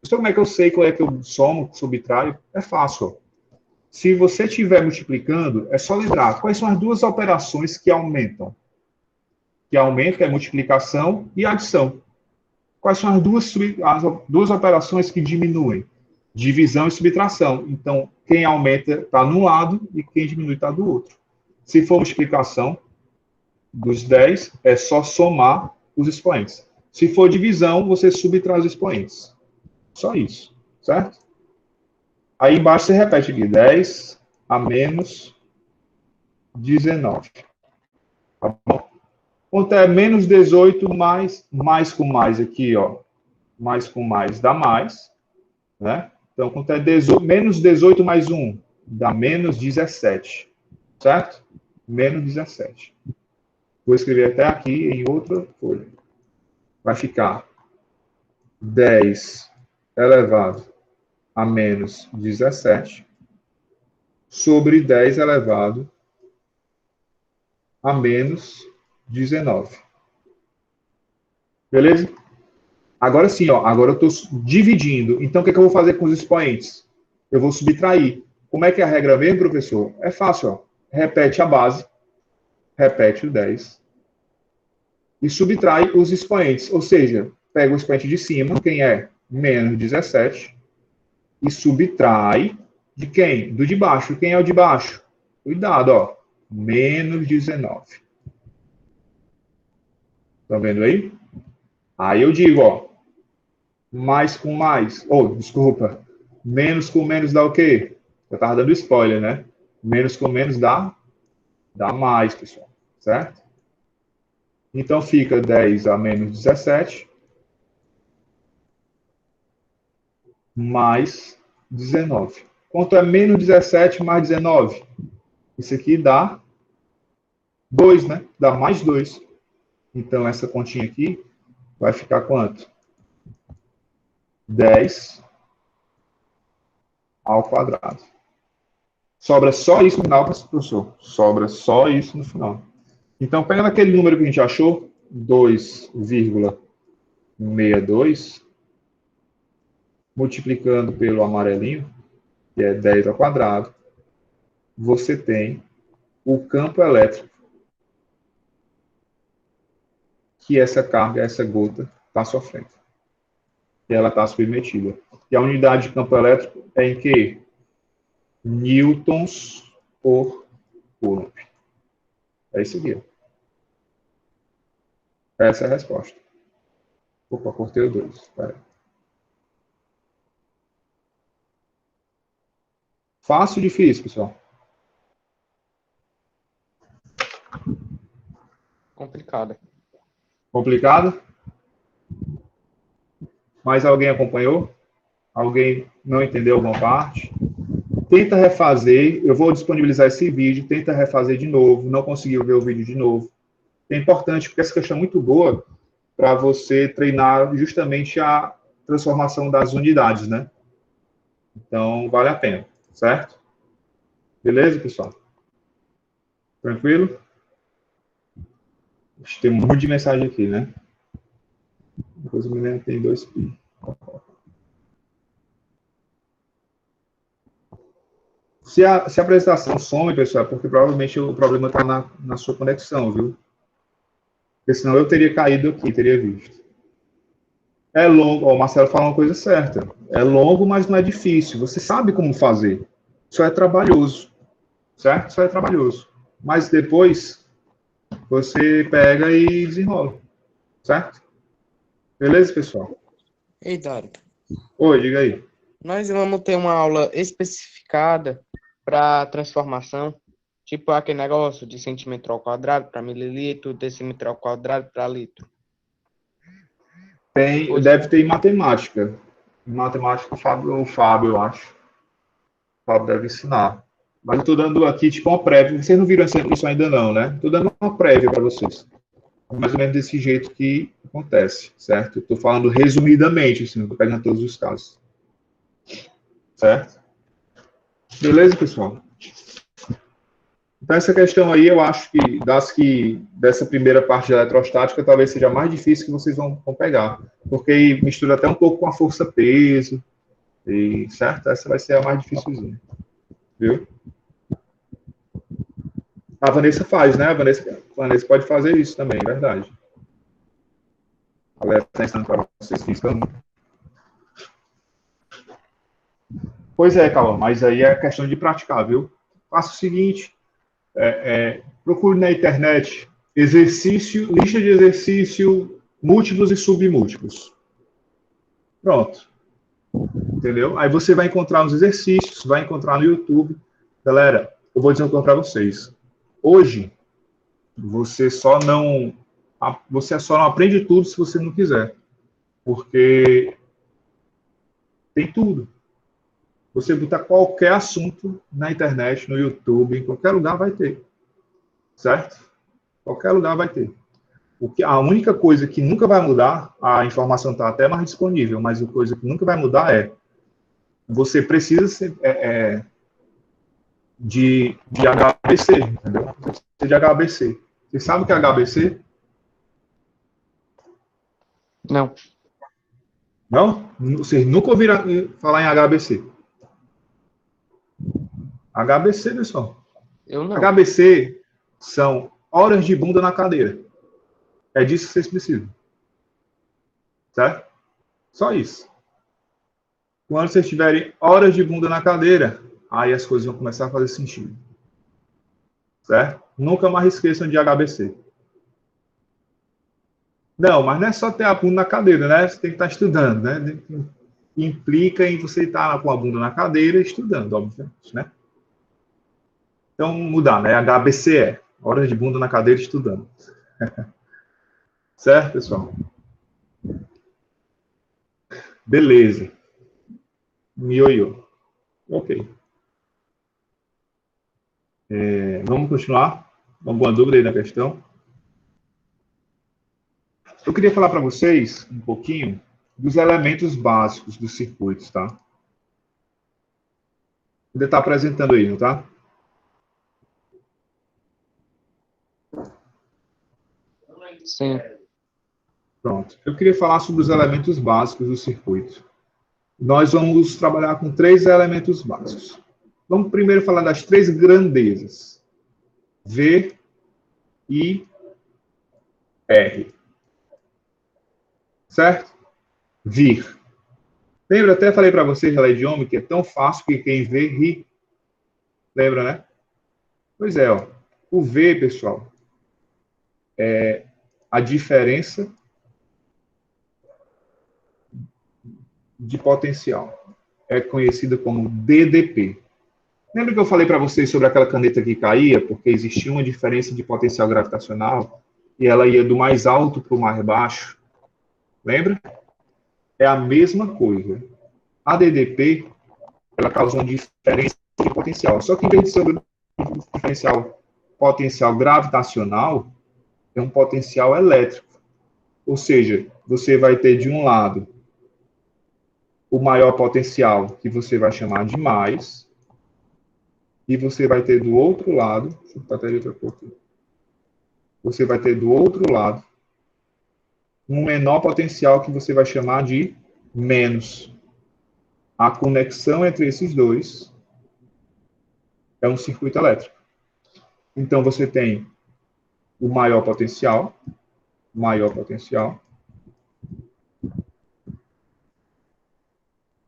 Então, como é que eu sei qual é que eu somo, subtraio? É fácil. Se você estiver multiplicando, é só lembrar quais são as duas operações que aumentam. Que aumenta é multiplicação e adição. Quais são as duas operações que diminuem? Divisão e subtração. Então, quem aumenta está num lado e quem diminui está do outro. Se for multiplicação dos 10, é só somar os expoentes. Se for divisão, você subtrai os expoentes. Só isso, certo? Aí embaixo você repete aqui, 10 a menos 19. Tá bom? Quanto é menos 18 mais com mais aqui, ó. Mais com mais dá mais, né? Então, quanto é menos 18 mais 1? Dá menos 17, certo? Menos 17. Vou escrever até aqui em outra folha. Vai ficar 10 elevado a menos 17 sobre 10 elevado a menos 19. Beleza? Agora sim, ó, agora eu estou dividindo. Então, o que, é que eu vou fazer com os expoentes? Eu vou subtrair. Como é que é a regra mesmo, professor? É fácil, ó. Repete a base, repete o 10 e subtrai os expoentes. Ou seja, pega o expoente de cima, quem é menos 17, e subtrai de quem? Do de baixo. Quem é o de baixo? Cuidado, ó. Menos 19. Estão vendo aí? Aí eu digo, ó. Mais com mais. Desculpa. Menos com menos dá o quê? Eu estava dando spoiler, né? Menos com menos dá mais, pessoal. Certo? Então fica 10 a menos 17 mais 19. Quanto é menos 17 mais 19? Isso aqui dá 2, né? Dá mais 2. Então, essa continha aqui vai ficar quanto? 10 ao quadrado. Sobra só isso no final, professor. Sobra só isso no final. Então, pegando aquele número que a gente achou, 2,62, multiplicando pelo amarelinho, que é 10 ao quadrado, você tem o campo elétrico que essa carga, essa gota, está sofrendo. E ela está submetida. E a unidade de campo elétrico é em que? Newtons por Coulomb. É isso aqui. Essa é a resposta. Opa, cortei o 2. Espera. Fácil ou difícil, pessoal? Complicada. Complicado? Mas alguém acompanhou? Alguém não entendeu alguma parte? Tenta refazer. Eu vou disponibilizar esse vídeo. Tenta refazer de novo. Não conseguiu ver o vídeo de novo. É importante, porque essa questão é muito boa para você treinar justamente a transformação das unidades, né? Então, vale a pena, certo? Beleza, pessoal? Tranquilo? Tem um monte de mensagem aqui, né? Depois o menino tem 2 pi. Se a apresentação some, pessoal, é porque provavelmente o problema está na sua conexão, viu? Porque senão eu teria caído aqui, teria visto. É longo, ó, o Marcelo fala uma coisa certa. É longo, mas não é difícil. Você sabe como fazer. Só é trabalhoso, certo? Só é trabalhoso. Mas depois você pega e desenrola, certo? Beleza, pessoal? Ei, Dário, Oi, diga aí. nós vamos ter uma aula especificada para transformação, Tipo aquele negócio de centímetro ao quadrado para mililitro, decímetro ao quadrado para litro. Tem, deve ter em matemática. Em matemática, o Fábio, eu acho. O Fábio deve ensinar. Mas eu estou dando aqui, tipo, uma prévia. Vocês não viram isso ainda não, né? Estou dando uma prévia para vocês. Mais ou menos desse jeito que acontece, certo? Estou falando resumidamente, assim, não estou pegando todos os casos. Certo? Beleza, pessoal? Então, essa questão aí, eu acho que dessa primeira parte de eletrostática, talvez seja a mais difícil que vocês vão pegar. Porque mistura até um pouco com a força-peso, certo? Essa vai ser a mais dificilzinha. Viu? A Vanessa faz, né? A Vanessa pode fazer isso também, é verdade. A Vanessa está ensinando para vocês física. Pois é, Calma, mas aí é questão de praticar, viu? Faça o seguinte, procure na internet lista de exercício múltiplos e submúltiplos. Pronto. Entendeu? Aí você vai encontrar os exercícios, vai encontrar no YouTube. Galera, eu vou dizer uma coisa para vocês. Hoje, você só não aprende tudo se você não quiser. Porque tem tudo. Você botar qualquer assunto na internet, no YouTube, em qualquer lugar vai ter. Certo? Qualquer lugar vai ter. A única coisa que nunca vai mudar, a informação está até mais disponível, mas a coisa que nunca vai mudar é você precisa de HBC, entendeu? De HBC. Você sabe o que é HBC? Não. Não? Vocês nunca ouviram falar em HBC? HBC, pessoal. Eu não. HBC são horas de bunda na cadeira. É disso que vocês precisam. Certo? Só isso. Quando vocês tiverem horas de bunda na cadeira, aí as coisas vão começar a fazer sentido. Certo? Nunca mais esqueçam de HBC. Não, mas não é só ter a bunda na cadeira, né? Você tem que estar estudando, né? Implica em você estar com a bunda na cadeira estudando, obviamente, né? Então, mudar, né? HBCE. Horas de bunda na cadeira estudando. Certo, pessoal? Beleza. Mioyo. Ok. Vamos continuar? Alguma dúvida aí na questão? Eu queria falar para vocês um pouquinho dos elementos básicos dos circuitos, tá? Ainda está apresentando aí, não tá? Sim. Pronto. Eu queria falar sobre os elementos básicos do circuito. Nós vamos trabalhar com 3 elementos básicos. Vamos primeiro falar das 3 grandezas. V, I, R. Certo? Vir. Lembra? Até falei para vocês na lei de Ohm que é tão fácil que quem vê, ri. Lembra, né? Pois é, ó. O V, pessoal, é a diferença de potencial. É conhecida como DDP. Lembra que eu falei para vocês sobre aquela caneta que caía, porque existia uma diferença de potencial gravitacional e ela ia do mais alto para o mais baixo? Lembra? É a mesma coisa. A DDP, ela causa uma diferença de potencial. Só que em vez de ser um potencial gravitacional, é um potencial elétrico. Ou seja, você vai ter de um lado o maior potencial, que você vai chamar de mais, e você vai ter do outro lado, deixa eu botar ali outra cor aqui. Você vai ter do outro lado um menor potencial que você vai chamar de menos. A conexão entre esses dois é um circuito elétrico. Então você tem o maior potencial,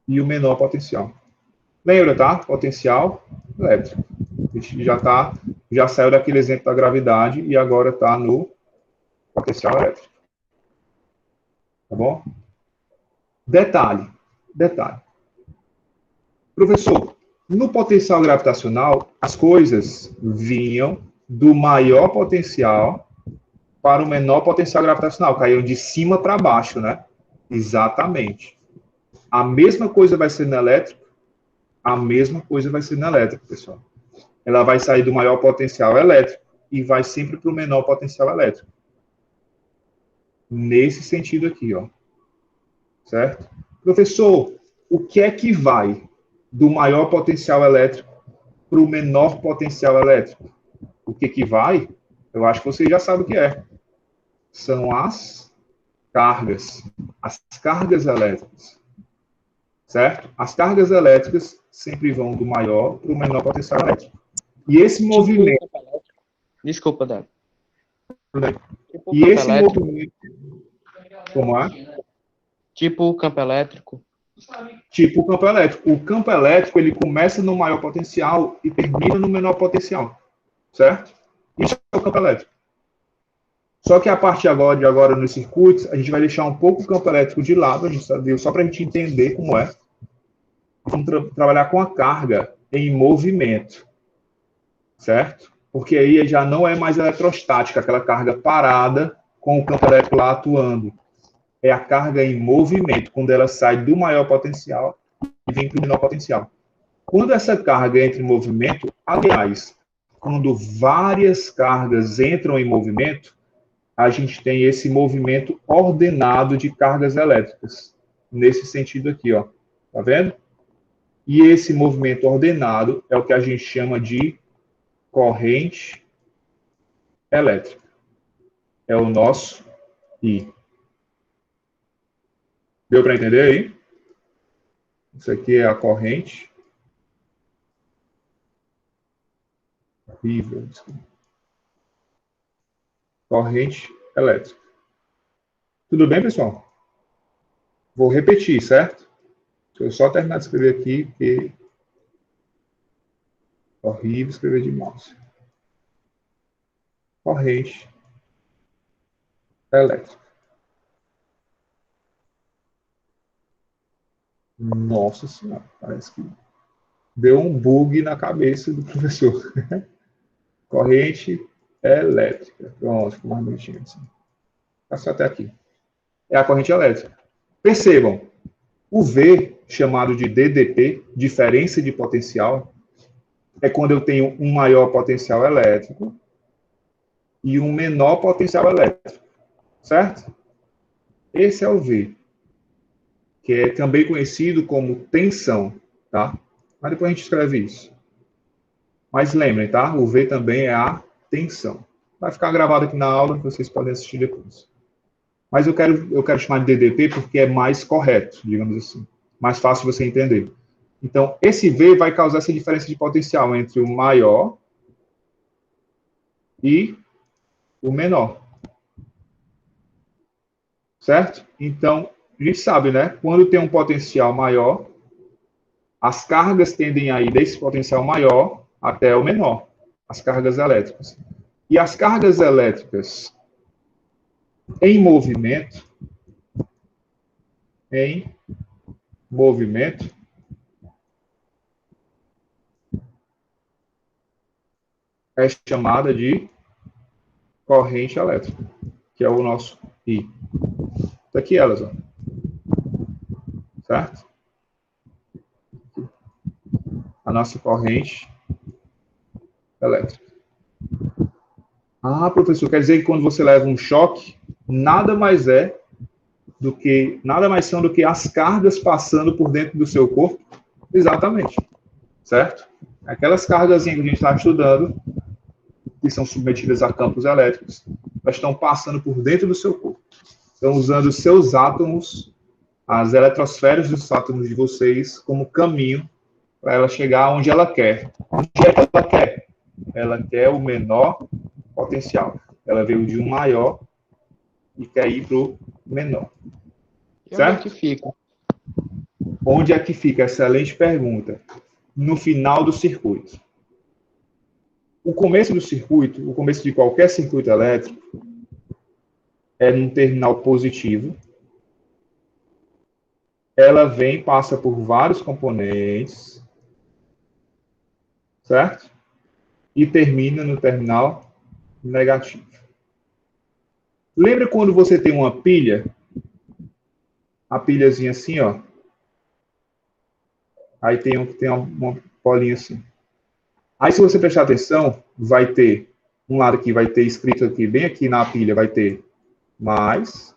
e o menor potencial. Lembra, tá? Potencial elétrico. A gente já saiu daquele exemplo da gravidade e agora está no potencial elétrico. Tá bom? Detalhe. Professor, No potencial gravitacional, as coisas vinham do maior potencial para o menor potencial gravitacional, caíam de cima para baixo, né? Exatamente. A mesma coisa vai ser no elétrico, a mesma coisa vai ser no elétrico, pessoal. Ela vai sair do maior potencial elétrico e vai sempre para o menor potencial elétrico. Nesse sentido aqui, ó. Certo? Professor, o que é que vai do maior potencial elétrico para o menor potencial elétrico? O que vai? Eu acho que você já sabe o que é. São as cargas elétricas. Certo? As cargas elétricas sempre vão do maior para o menor potencial elétrico. E esse movimento... Desculpa, Dado. E esse movimento... Como é? Tipo o campo elétrico. Tipo o campo elétrico. O campo elétrico, ele começa no maior potencial e termina no menor potencial. Certo? Isso é o campo elétrico. Só que a partir de agora nos circuitos, a gente vai deixar um pouco o campo elétrico de lado, a gente só para a gente entender como é. Vamos trabalhar com a carga em movimento. Certo? Porque aí já não é mais eletrostática, aquela carga parada com o campo elétrico lá atuando. É a carga em movimento, quando ela sai do maior potencial e vem para o menor potencial. Quando essa carga entra em movimento, aliás, quando várias cargas entram em movimento, a gente tem esse movimento ordenado de cargas elétricas. Nesse sentido aqui, ó. Tá vendo? E esse movimento ordenado é o que a gente chama de corrente elétrica. É o nosso I. Deu para entender aí? Isso aqui é a corrente. Horrível. Corrente elétrica. Tudo bem, pessoal? Vou repetir, certo? Deixa eu só terminar de escrever aqui, porque é horrível escrever de mouse. Corrente elétrica. Nossa Senhora, parece que deu um bug na cabeça do professor. Corrente elétrica. Pronto, ficou mais bonitinho assim. Passou até aqui. É a corrente elétrica. Percebam, o V, chamado de DDP, diferença de potencial, é quando eu tenho um maior potencial elétrico e um menor potencial elétrico. Certo? Esse é o V, que é também conhecido como tensão, tá? Mas depois a gente escreve isso. Mas lembrem, tá? O V também é a tensão. Vai ficar gravado aqui na aula, vocês podem assistir depois. Mas eu quero chamar de DDP porque é mais correto, digamos assim. Mais fácil você entender. Então, esse V vai causar essa diferença de potencial entre o maior e o menor. Certo? Então, a gente sabe, né? Quando tem um potencial maior, as cargas tendem a ir desse potencial maior até o menor, as cargas elétricas. E as cargas elétricas em movimento, é chamada de corrente elétrica, que é o nosso I. Tá aqui elas, ó. Certo? A nossa corrente elétrica. Ah, professor, quer dizer que quando você leva um choque, nada mais são do que as cargas passando por dentro do seu corpo? Exatamente. Certo? Aquelas cargas que a gente está estudando, que são submetidas a campos elétricos, elas estão passando por dentro do seu corpo. Estão usando os seus átomos, as eletrosferas dos átomos de vocês, como caminho para ela chegar onde ela quer. Onde é que ela quer? Ela quer o menor potencial. Ela veio de um maior e quer ir para o menor. E certo? onde é que fica? Onde é que fica? Excelente pergunta. No final do circuito. O começo do circuito, o começo de qualquer circuito elétrico, é num terminal positivo. Ela passa por vários componentes, certo? E termina no terminal negativo. Lembra quando você tem uma pilha? A pilhazinha assim, ó. Aí tem uma bolinha assim. Aí, se você prestar atenção, vai ter um lado aqui, vai ter escrito aqui, bem aqui na pilha, vai ter mais,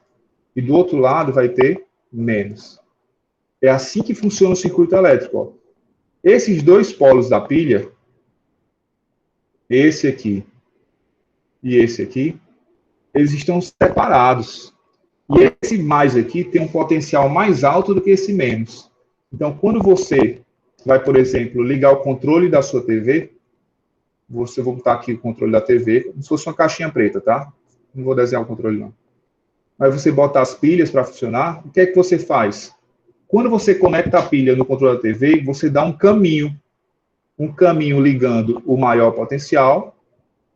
e do outro lado vai ter menos. É assim que funciona o circuito elétrico. Ó. Esses dois polos da pilha, esse aqui e esse aqui, eles estão separados. E esse mais aqui tem um potencial mais alto do que esse menos. Então, quando você vai, por exemplo, ligar o controle da sua TV, você vou botar aqui o controle da TV, como se fosse uma caixinha preta, tá? Não vou desenhar o controle, não. Aí você bota as pilhas para funcionar, o que é que você faz? Quando você conecta a pilha no controle da TV, você dá um caminho ligando o maior potencial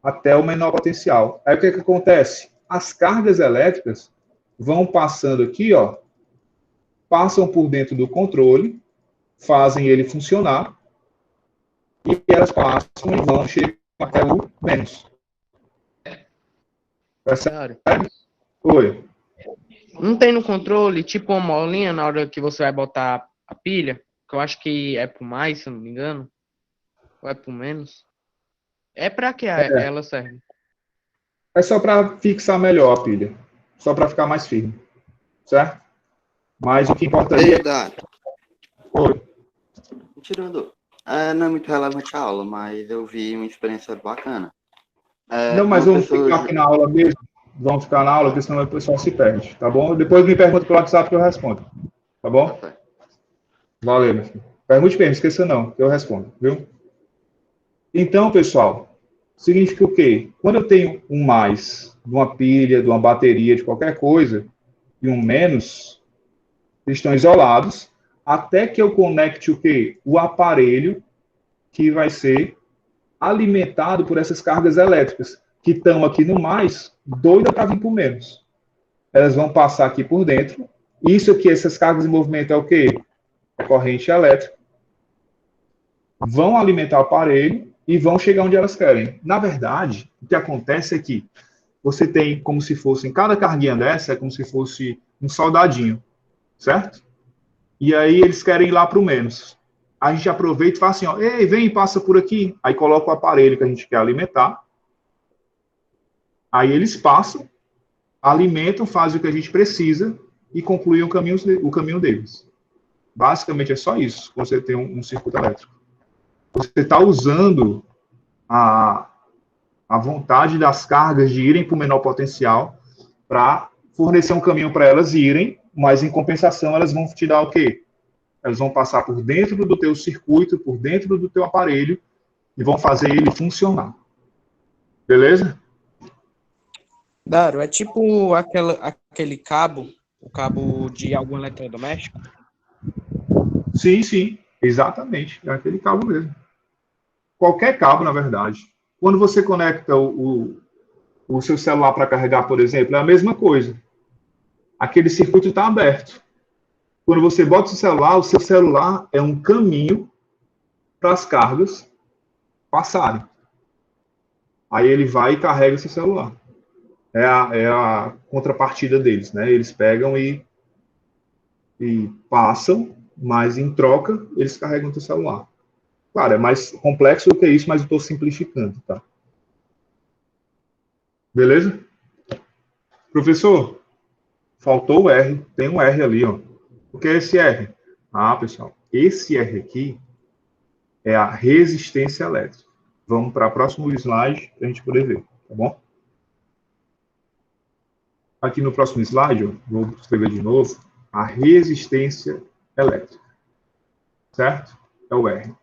até o menor potencial. Aí o que é que acontece? As cargas elétricas vão passando aqui, ó, passam por dentro do controle, fazem ele funcionar, e elas passam e vão chegar até o menos. Claro. Oi. Não tem no controle, tipo uma molinha na hora que você vai botar a pilha, que eu acho que é pro mais, se eu não me engano, ou é pro menos. É pra que ela serve? É só para fixar melhor a pilha. Só para ficar mais firme. Certo? Mas o que importa aí é... Oi. Tirando, não é muito relevante a aula, mas eu vi uma experiência bacana. Não, mas vamos ficar aqui na aula mesmo. Vamos ficar na aula, porque senão o pessoal se perde, tá bom? Depois me pergunta pelo WhatsApp que eu respondo. Tá bom? Tá. Valeu, meu filho. Pergunte bem, não esqueça não, que eu respondo, viu? Então, pessoal, significa o quê? Quando eu tenho um mais de uma pilha, de uma bateria, de qualquer coisa, e um menos, eles estão isolados, até que eu conecte o quê? O aparelho que vai ser alimentado por essas cargas elétricas, que estão aqui no mais, doida para vir para o menos. Elas vão passar aqui por dentro. Isso aqui, essas cargas em movimento é o quê? É corrente elétrica. Vão alimentar o aparelho e vão chegar onde elas querem. Na verdade, o que acontece é que você tem como se fosse, em cada carguinha dessa, é como se fosse um soldadinho, certo? E aí eles querem ir lá para o menos. A gente aproveita e fala assim, ó, ei, vem, passa por aqui. Aí coloca o aparelho que a gente quer alimentar. Aí eles passam, alimentam, fazem o que a gente precisa e concluem o caminho deles. Basicamente é só isso, você tem um circuito elétrico. Você está usando a vontade das cargas de irem para o menor potencial para fornecer um caminho para elas irem, mas em compensação elas vão te dar o quê? Elas vão passar por dentro do teu circuito, por dentro do teu aparelho e vão fazer ele funcionar. Beleza? Dário, é tipo aquele cabo, o cabo de algum eletrodoméstico? Sim, sim, exatamente. É aquele cabo mesmo. Qualquer cabo, na verdade. Quando você conecta o seu celular para carregar, por exemplo, é a mesma coisa. Aquele circuito está aberto. Quando você bota o seu celular é um caminho para as cargas passarem. Aí ele vai e carrega o seu celular. É a contrapartida deles, né? Eles pegam e passam, mas em troca eles carregam o seu celular. Claro, é mais complexo do que isso, mas eu estou simplificando, tá? Beleza? Professor, faltou o R. Tem um R ali, ó. O que é esse R? Ah, pessoal, esse R aqui é a resistência elétrica. Vamos para o próximo slide para a gente poder ver, tá bom? Aqui no próximo slide, ó, vou escrever de novo, a resistência elétrica. Certo? É o R.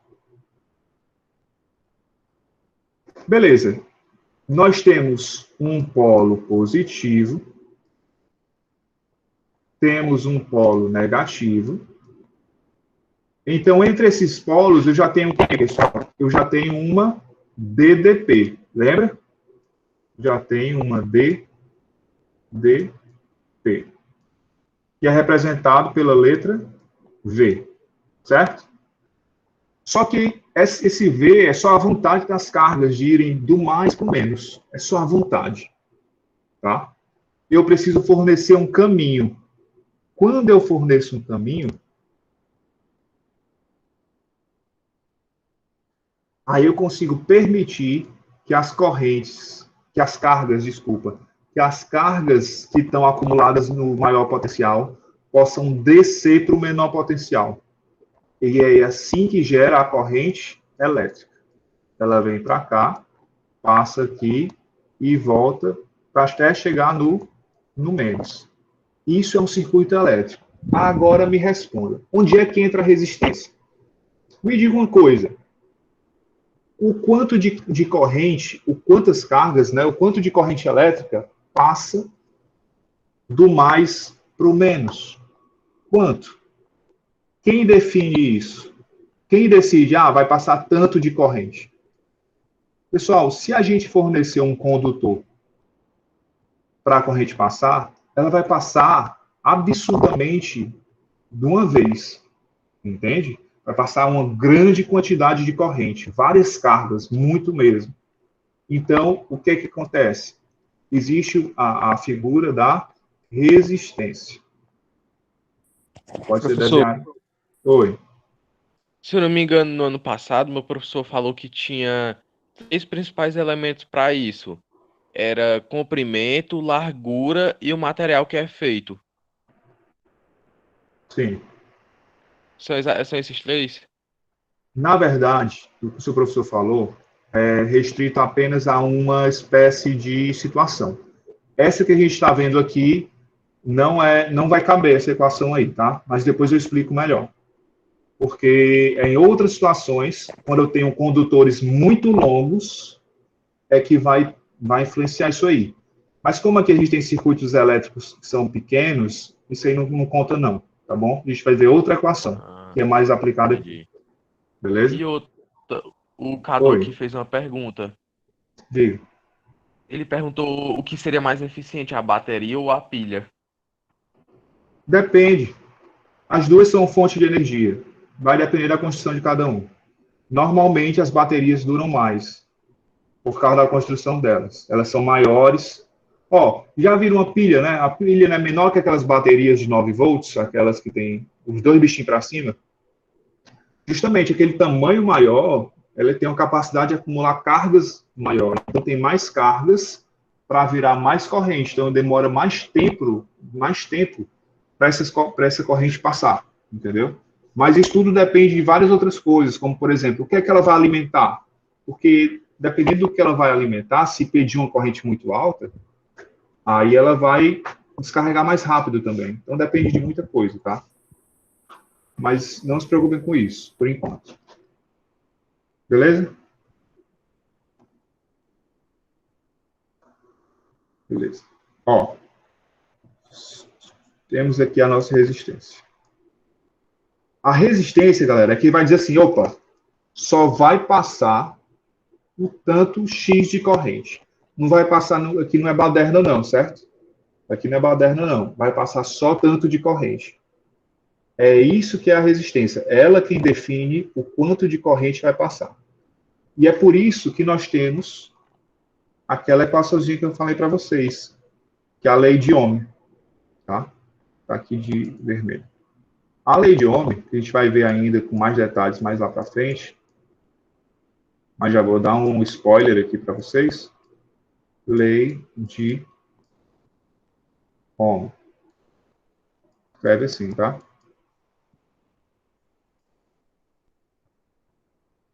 Beleza. Nós temos um polo positivo, temos um polo negativo. Então, entre esses polos, eu já tenho o quê, pessoal? Eu já tenho uma DDP, lembra? Já tenho uma DDP, que é representado pela letra V, certo? Só que esse V é só a vontade das cargas de irem do mais para o menos. É só a vontade. Tá? Eu preciso fornecer um caminho. Quando eu forneço um caminho, aí eu consigo permitir que as correntes, que as cargas, desculpa, que as cargas que estão acumuladas no maior potencial possam descer para o menor potencial. E é assim que gera a corrente elétrica. Ela vem para cá, passa aqui e volta para até chegar no menos. Isso é um circuito elétrico. Agora me responda. Onde é que entra a resistência? Me diga uma coisa. O quanto de corrente, o quantas cargas, né, o quanto de corrente elétrica passa do mais para o menos? Quanto? Quem define isso? Quem decide, vai passar tanto de corrente? Pessoal, se a gente fornecer um condutor para a corrente passar, ela vai passar absurdamente de uma vez, entende? Vai passar uma grande quantidade de corrente, várias cargas, muito mesmo. Então, o que acontece? Existe a figura da resistência. Pode ser desenhado. Oi. Se eu não me engano, no ano passado, meu professor falou que tinha 3 principais elementos para isso. Era comprimento, largura e o material que é feito. Sim. São esses 3? Na verdade, o que o seu professor falou é restrito apenas a uma espécie de situação. Essa que a gente está vendo aqui não vai caber essa equação aí, tá? Mas depois eu explico melhor. Porque em outras situações, quando eu tenho condutores muito longos, é que vai influenciar isso aí. Mas como aqui a gente tem circuitos elétricos que são pequenos, isso aí não conta não, tá bom? A gente vai ver outra equação, que é mais aplicada aqui. Beleza? E o Cadu Oi. aqui fez uma pergunta. Diga. Ele perguntou o que seria mais eficiente, a bateria ou a pilha? Depende. As duas são fonte de energia. Vai depender da construção de cada um. Normalmente as baterias duram mais, por causa da construção delas. Elas são maiores. Já viram uma pilha, né? A pilha é menor que aquelas baterias de 9 volts, aquelas que tem os dois bichinhos para cima. Justamente aquele tamanho maior, ela tem uma capacidade de acumular cargas maior. Então tem mais cargas para virar mais corrente. Então demora mais tempo para essa corrente passar, entendeu? Mas isso tudo depende de várias outras coisas, como, por exemplo, o que é que ela vai alimentar? Porque, dependendo do que ela vai alimentar, se pedir uma corrente muito alta, aí ela vai descarregar mais rápido também. Então, depende de muita coisa, tá? Mas não se preocupem com isso, por enquanto. Beleza? Beleza. Temos aqui a nossa resistência. A resistência, galera, aqui vai dizer assim, só vai passar o tanto X de corrente. Não vai passar, aqui não é baderna não, certo? Aqui não é baderna não, vai passar só tanto de corrente. É isso que é a resistência. Ela quem define o quanto de corrente vai passar. E é por isso que nós temos aquela equaçãozinha que eu falei para vocês, que é a lei de Ohm, tá? Tá aqui de vermelho. A lei de Ohm, que a gente vai ver ainda com mais detalhes mais lá para frente, mas já vou dar um spoiler aqui para vocês. Lei de Ohm. Escreve assim, tá?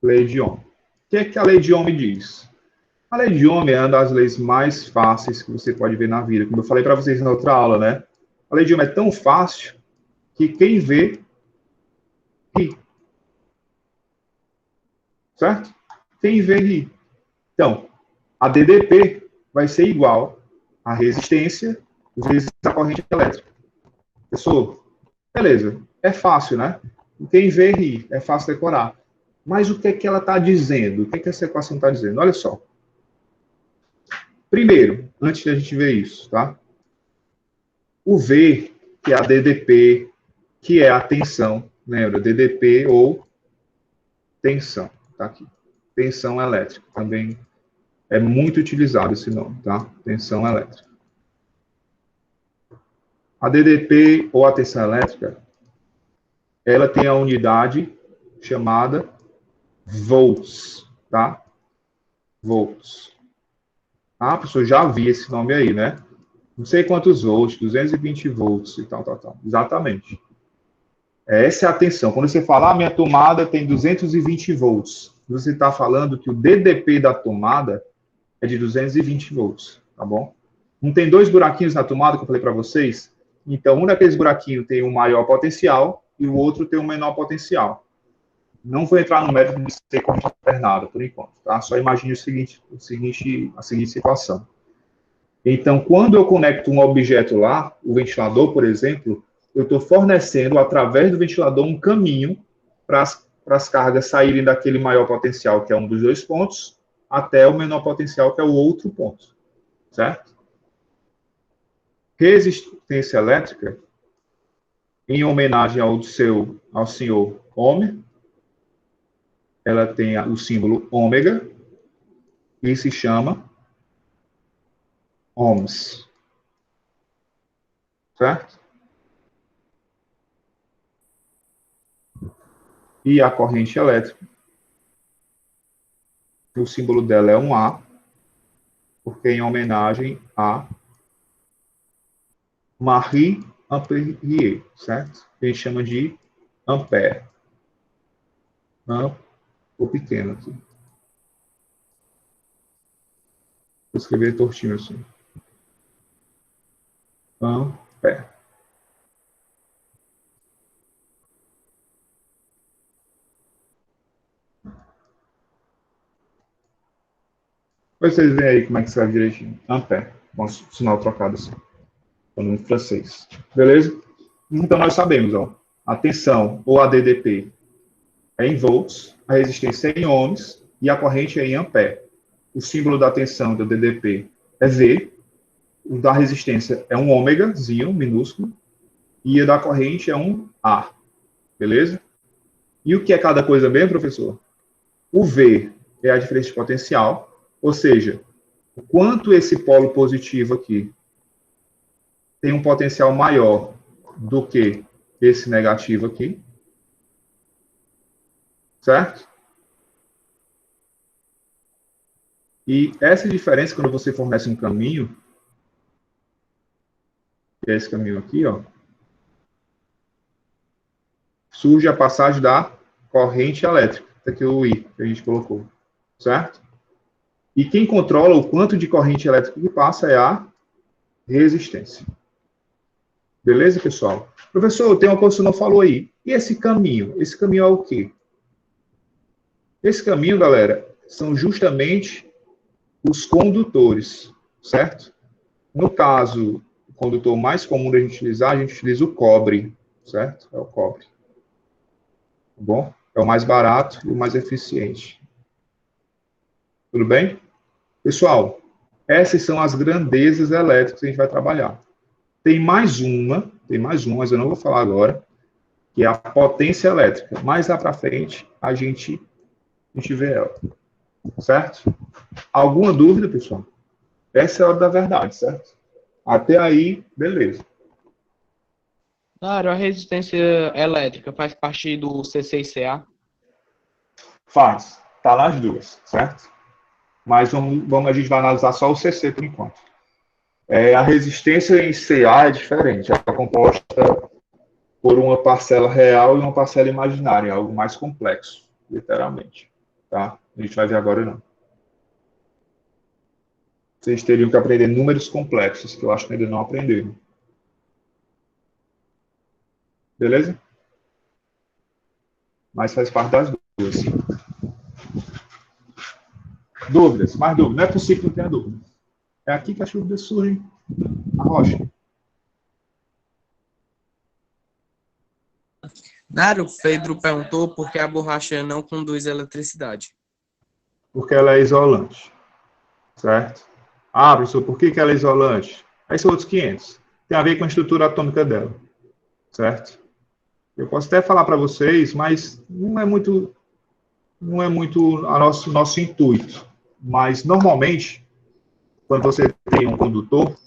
Lei de Ohm. O que é que a lei de Ohm diz? A lei de Ohm é uma das leis mais fáceis que você pode ver na vida. Como eu falei para vocês na outra aula, né? A lei de Ohm é tão fácil que quem vê, ri. Certo? Quem vê, ri. Então, a DDP vai ser igual à resistência vezes a corrente elétrica. Pessoal, beleza. É fácil, né? Quem vê, ri. É fácil decorar. Mas o que é que ela está dizendo? O que é que essa equação está dizendo? Olha só. Primeiro, antes de a gente ver isso, tá? O V, que é a DDP, que é a tensão, lembra? DDP ou tensão. Tá aqui. Tensão elétrica. Também é muito utilizado esse nome, tá? Tensão elétrica. A DDP, ou a tensão elétrica, ela tem a unidade chamada volts, tá? Volts. Ah, professor, já vi esse nome aí, né? Não sei quantos volts, 220 volts e tal. Exatamente. Essa é a tensão. Quando você fala, minha tomada tem 220 volts, você está falando que o DDP da tomada é de 220 volts, tá bom? Não tem dois buraquinhos na tomada que eu falei para vocês? Então, um daqueles buraquinhos tem um maior potencial e o outro tem um menor potencial. Não vou entrar no mérito de ser corrente alternada, por enquanto, tá? Só imagine a seguinte situação. Então, quando eu conecto um objeto lá, o ventilador, por exemplo, eu estou fornecendo, através do ventilador, um caminho para as cargas saírem daquele maior potencial, que é um dos dois pontos, até o menor potencial, que é o outro ponto. Certo? Resistência elétrica, em homenagem ao senhor Ohm, ela tem o símbolo ômega, e se chama ohms. Certo? E a corrente elétrica, o símbolo dela é um A, porque em homenagem a Marie Ampère, certo? A gente chama de ampere. O pequeno aqui. Vou escrever tortinho assim. Ampere. Depois vocês veem aí como é que escreve direitinho. Ampere. Com sinal trocado assim. Falando em francês. Beleza? Então nós sabemos, ó. A tensão, ou a DDP, é em volts, a resistência é em ohms e a corrente é em ampere. O símbolo da tensão do DDP é V, o da resistência é um ômegazinho, minúsculo, e o da corrente é um A. Beleza? E o que é cada coisa mesmo, professor? O V é a diferença de potencial, ou seja, o quanto esse polo positivo aqui tem um potencial maior do que esse negativo aqui. Certo? E essa diferença, quando você fornece um caminho, que é esse caminho aqui, ó, surge a passagem da corrente elétrica, aqui é o I, que a gente colocou. Certo? E quem controla o quanto de corrente elétrica que passa é a resistência. Beleza, pessoal? Professor, tem uma coisa que você não falou aí. E esse caminho? Esse caminho é o quê? Esse caminho, galera, são justamente os condutores, certo? No caso, o condutor mais comum da gente utilizar, a gente utiliza o cobre, certo? É o cobre. Tá bom? É o mais barato e o mais eficiente. Tudo bem? Pessoal, essas são as grandezas elétricas que a gente vai trabalhar. Tem mais uma, mas eu não vou falar agora, que é a potência elétrica. Mais lá para frente, a gente vê ela. Certo? Alguma dúvida, pessoal? Essa é a hora da verdade, certo? Até aí, beleza. Claro, a resistência elétrica faz parte do C6CA? Faz. Tá nas duas, certo? Mas a gente vai analisar só o CC por enquanto. A resistência em CA é diferente. Ela é composta por uma parcela real e uma parcela imaginária, algo mais complexo, literalmente. Tá? A gente vai ver agora não. Vocês teriam que aprender números complexos, que eu acho que ainda não aprenderam. Beleza? Mas faz parte das duas. Dúvidas? Mais dúvidas? Não é possível que não tenha dúvida. É aqui que as dúvidas surgem. A rocha. Naro, Pedro perguntou por que a borracha não conduz eletricidade. Porque ela é isolante. Certo? Ah, professor, por que ela é isolante? Aí são outros 500. Tem a ver com a estrutura atômica dela. Certo? Eu posso até falar para vocês, mas não é muito não é muito nosso intuito. Mas, normalmente, quando você tem um condutor,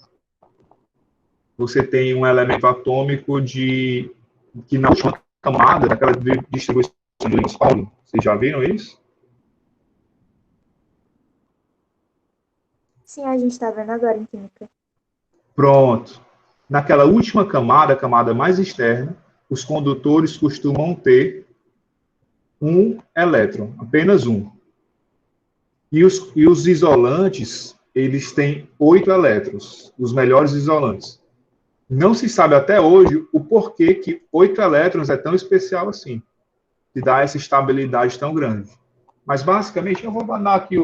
você tem um elemento atômico que na última camada, daquela distribuição de Linus Pauling. Vocês já viram isso? Sim, a gente está vendo agora em química. Pronto. Naquela última camada, a camada mais externa, os condutores costumam ter um elétron, apenas um. E os isolantes, eles têm 8 elétrons, os melhores isolantes. Não se sabe até hoje o porquê que 8 elétrons é tão especial assim, que dá essa estabilidade tão grande. Mas, basicamente, eu vou andar aqui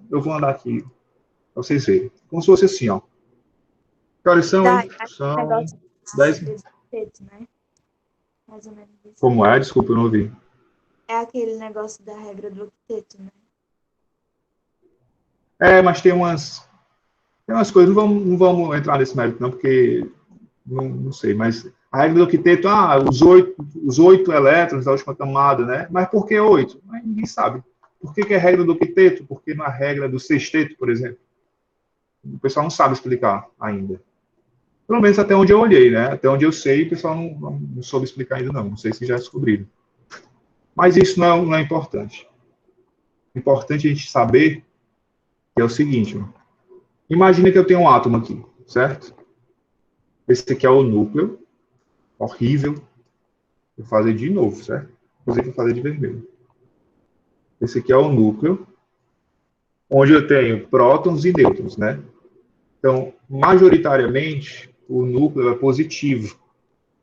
para vocês verem. Como se fosse assim, ó. Que horas são, Tá, hein? é São negócio 10. né? Mais ou menos isso. Como é? Desculpa, eu não ouvi. É aquele negócio da regra do octeto, né? Mas tem umas coisas, não vamos entrar nesse mérito, não, porque não sei, mas a regra do octeto, os 8 elétrons da última camada, né? Mas por que 8? Mas ninguém sabe. Por que é a regra do octeto? Por que não é a regra do sexteto, por exemplo? O pessoal não sabe explicar ainda. Pelo menos até onde eu olhei, né? Até onde eu sei, o pessoal não soube explicar ainda, não. Não sei se já descobriram. Mas isso não é importante. É importante a gente saber que é o seguinte, ó. Imagina que eu tenho um átomo aqui, certo? Esse aqui é o núcleo. Horrível. Vou fazer de novo, certo? Inclusive, vou fazer de vermelho. Esse aqui é o núcleo, onde eu tenho prótons e nêutrons, né? Então, majoritariamente, o núcleo é positivo,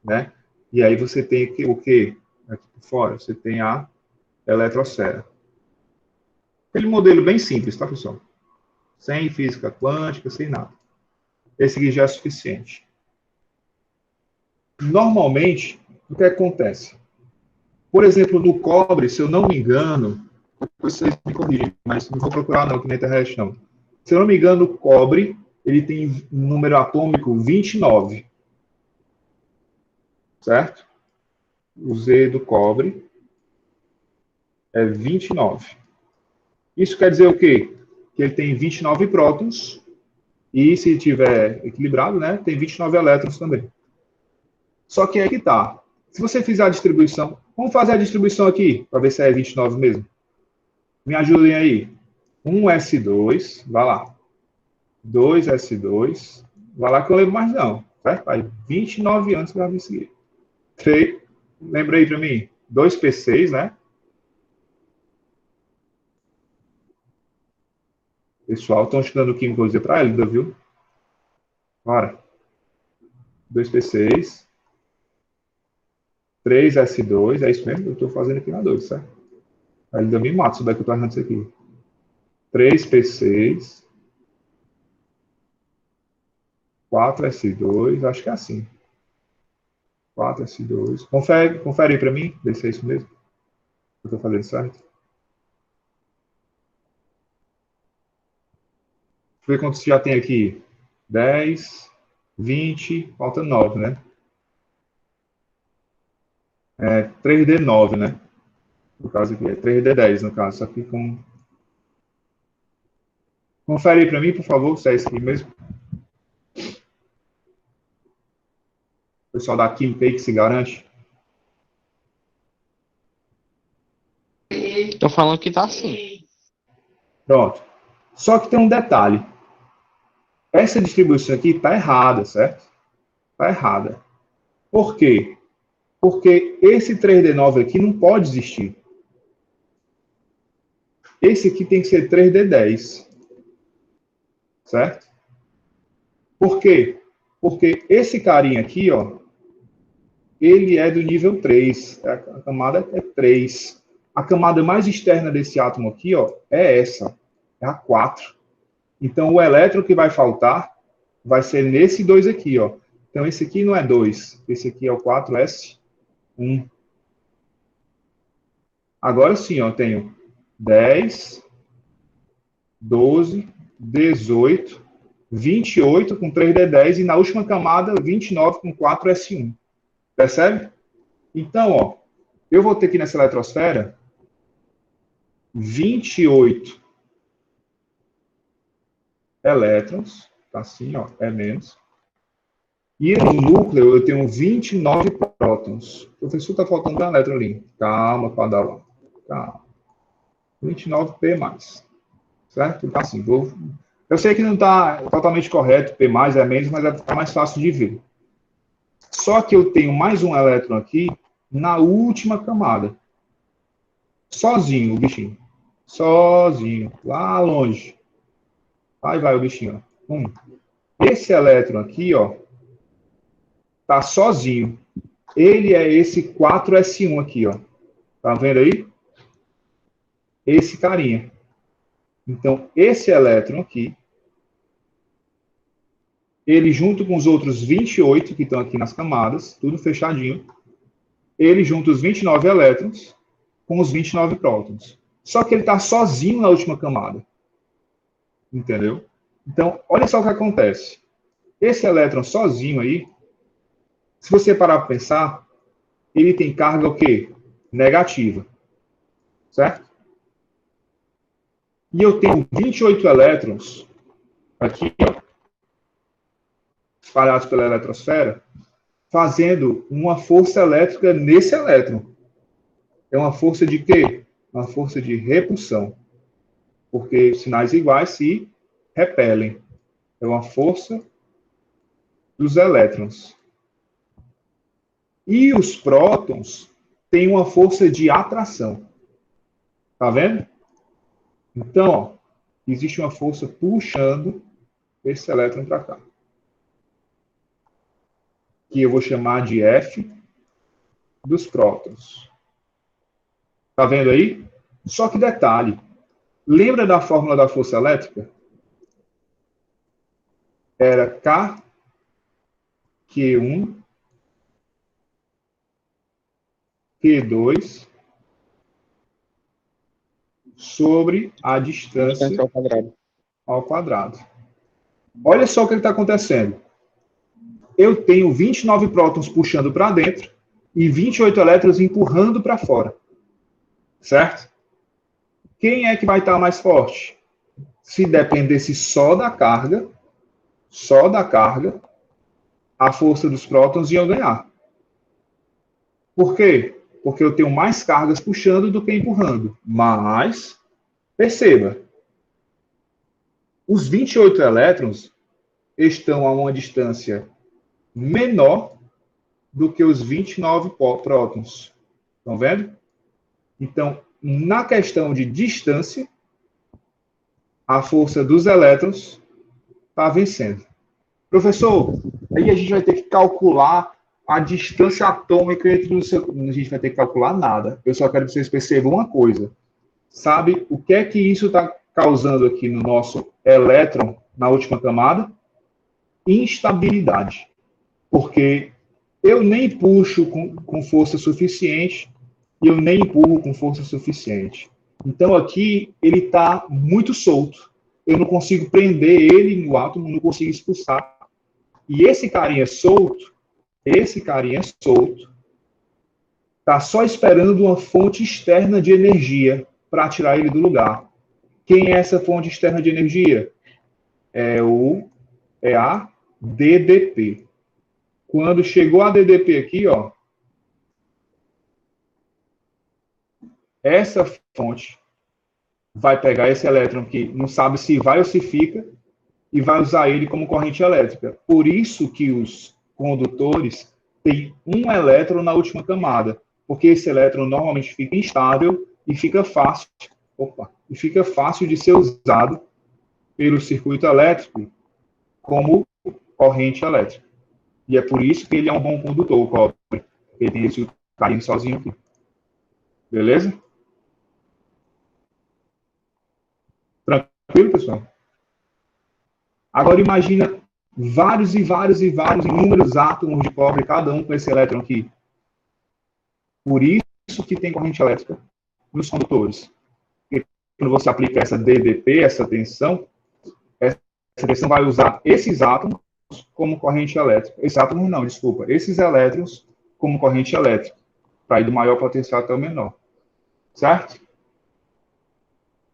né? E aí você tem o quê? Aqui por fora, você tem a eletrosfera. Aquele modelo bem simples, tá, pessoal? Sem física quântica, sem nada. Esse aqui já é suficiente. Normalmente, o que acontece? Por exemplo, no cobre, se eu não me engano, vocês me corrigem, mas não vou procurar não, que na internet não. Se eu não me engano, o cobre, ele tem um número atômico 29. Certo? O Z do cobre é 29. Isso quer dizer o quê? Que ele tem 29 prótons e, se estiver equilibrado, né, tem 29 elétrons também. Só que aí que tá. Se você fizer a distribuição, vamos fazer a distribuição aqui, para ver se é 29 mesmo. Me ajudem aí. 1s2, vai lá. 2s2, vai lá que eu lembro mais não. Certo? Aí 29 anos que eu vou seguir. 3, lembra aí para mim? 2p6, né? Pessoal, estão estudando química, vou dizer para ele, viu? Bora. 2p6. 3s2, é isso mesmo? Eu estou fazendo aqui na 2, certo? Aí ele me mata se souber que eu estou errando isso aqui. 3p6. 4s2, acho que é assim. 4s2. Confere aí para mim, vê se é isso mesmo. Eu estou fazendo certo. Deixa eu ver quantos já tem aqui. 10, 20, falta 9, né? 3D9, né? No caso aqui, é 3D10, no caso. Só que com... Confere aí para mim, por favor, se é isso aqui mesmo. O pessoal da química aí que se garante. Tô falando que tá assim. Pronto. Só que tem um detalhe. Essa distribuição aqui está errada, certo? Está errada. Por quê? Porque esse 3D9 aqui não pode existir. Esse aqui tem que ser 3D10. Certo? Por quê? Porque esse carinha aqui, ó, ele é do nível 3. A camada é 3. A camada mais externa desse átomo aqui, ó, é essa. É a 4. Então, o elétron que vai faltar vai ser nesse 2 aqui, ó. Então, esse aqui não é 2. Esse aqui é o 4s1. Agora sim, ó, eu tenho 10, 12, 18, 28 com 3D10 e na última camada 29 com 4S1. Percebe? Então, ó, eu vou ter aqui nessa eletrosfera 28 elétrons, tá assim, ó, é menos. E no núcleo eu tenho 29 prótons. O professor está faltando um elétron ali. Calma, Padawan. Calma. 29P+. Certo? Então, assim, eu sei que não está totalmente correto, P+, é menos, mas fica mais fácil de ver. Só que eu tenho mais um elétron aqui na última camada. Sozinho, o bichinho. Sozinho. Lá longe. Aí vai o bichinho. Esse elétron aqui, ó, tá sozinho. Ele é esse 4s1 aqui, ó. Tá vendo aí? Esse carinha. Então, esse elétron aqui, ele junto com os outros 28 que estão aqui nas camadas, tudo fechadinho, ele junta os 29 elétrons com os 29 prótons. Só que ele está sozinho na última camada. Entendeu? Então, olha só o que acontece. Esse elétron sozinho aí, se você parar para pensar, ele tem carga o quê? Negativa. Certo? E eu tenho 28 elétrons aqui, ó, espalhados pela eletrosfera, fazendo uma força elétrica nesse elétron. É uma força de quê? Uma força de repulsão. Porque sinais iguais se repelem. É uma força dos elétrons. E os prótons têm uma força de atração. Tá vendo? Então, ó, existe uma força puxando esse elétron para cá. Que eu vou chamar de F dos prótons. Tá vendo aí? Só que detalhe. Lembra da fórmula da força elétrica? Era K-Q1, Q2 sobre a distância ao quadrado. Olha só o que está acontecendo. Eu tenho 29 prótons puxando para dentro e 28 elétrons empurrando para fora. Certo? Quem é que vai estar mais forte? Se dependesse só da carga, a força dos prótons ia ganhar. Por quê? Porque eu tenho mais cargas puxando do que empurrando. Mas, perceba, os 28 elétrons estão a uma distância menor do que os 29 prótons. Estão vendo? Então, na questão de distância, a força dos elétrons está vencendo. Professor, aí a gente vai ter que calcular a distância atômica entre os... A gente vai ter que calcular nada. Eu só quero que vocês percebam uma coisa. Sabe o que é que isso está causando aqui no nosso elétron, na última camada? Instabilidade. Porque eu nem puxo com força suficiente e eu nem empurro com força suficiente. Então, aqui, ele está muito solto. Eu não consigo prender ele no átomo, não consigo expulsar. E esse carinha solto, está só esperando uma fonte externa de energia para tirar ele do lugar. Quem é essa fonte externa de energia? É a DDP. Quando chegou a DDP aqui, ó, essa fonte vai pegar esse elétron que não sabe se vai ou se fica e vai usar ele como corrente elétrica. Por isso que os condutores têm um elétron na última camada, porque esse elétron normalmente fica instável e fica fácil de ser usado pelo circuito elétrico como corrente elétrica. E é por isso que ele é um bom condutor, o cobre. Ele tem esse carinho sozinho aqui. Beleza? Tranquilo, pessoal? Agora imagina vários e vários e vários inúmeros átomos de cobre, cada um com esse elétron aqui. Por isso que tem corrente elétrica nos condutores. Porque quando você aplica essa DDP, essa tensão vai usar esses átomos como corrente elétrica. Esses elétrons como corrente elétrica. Para ir do maior potencial até o menor. Certo?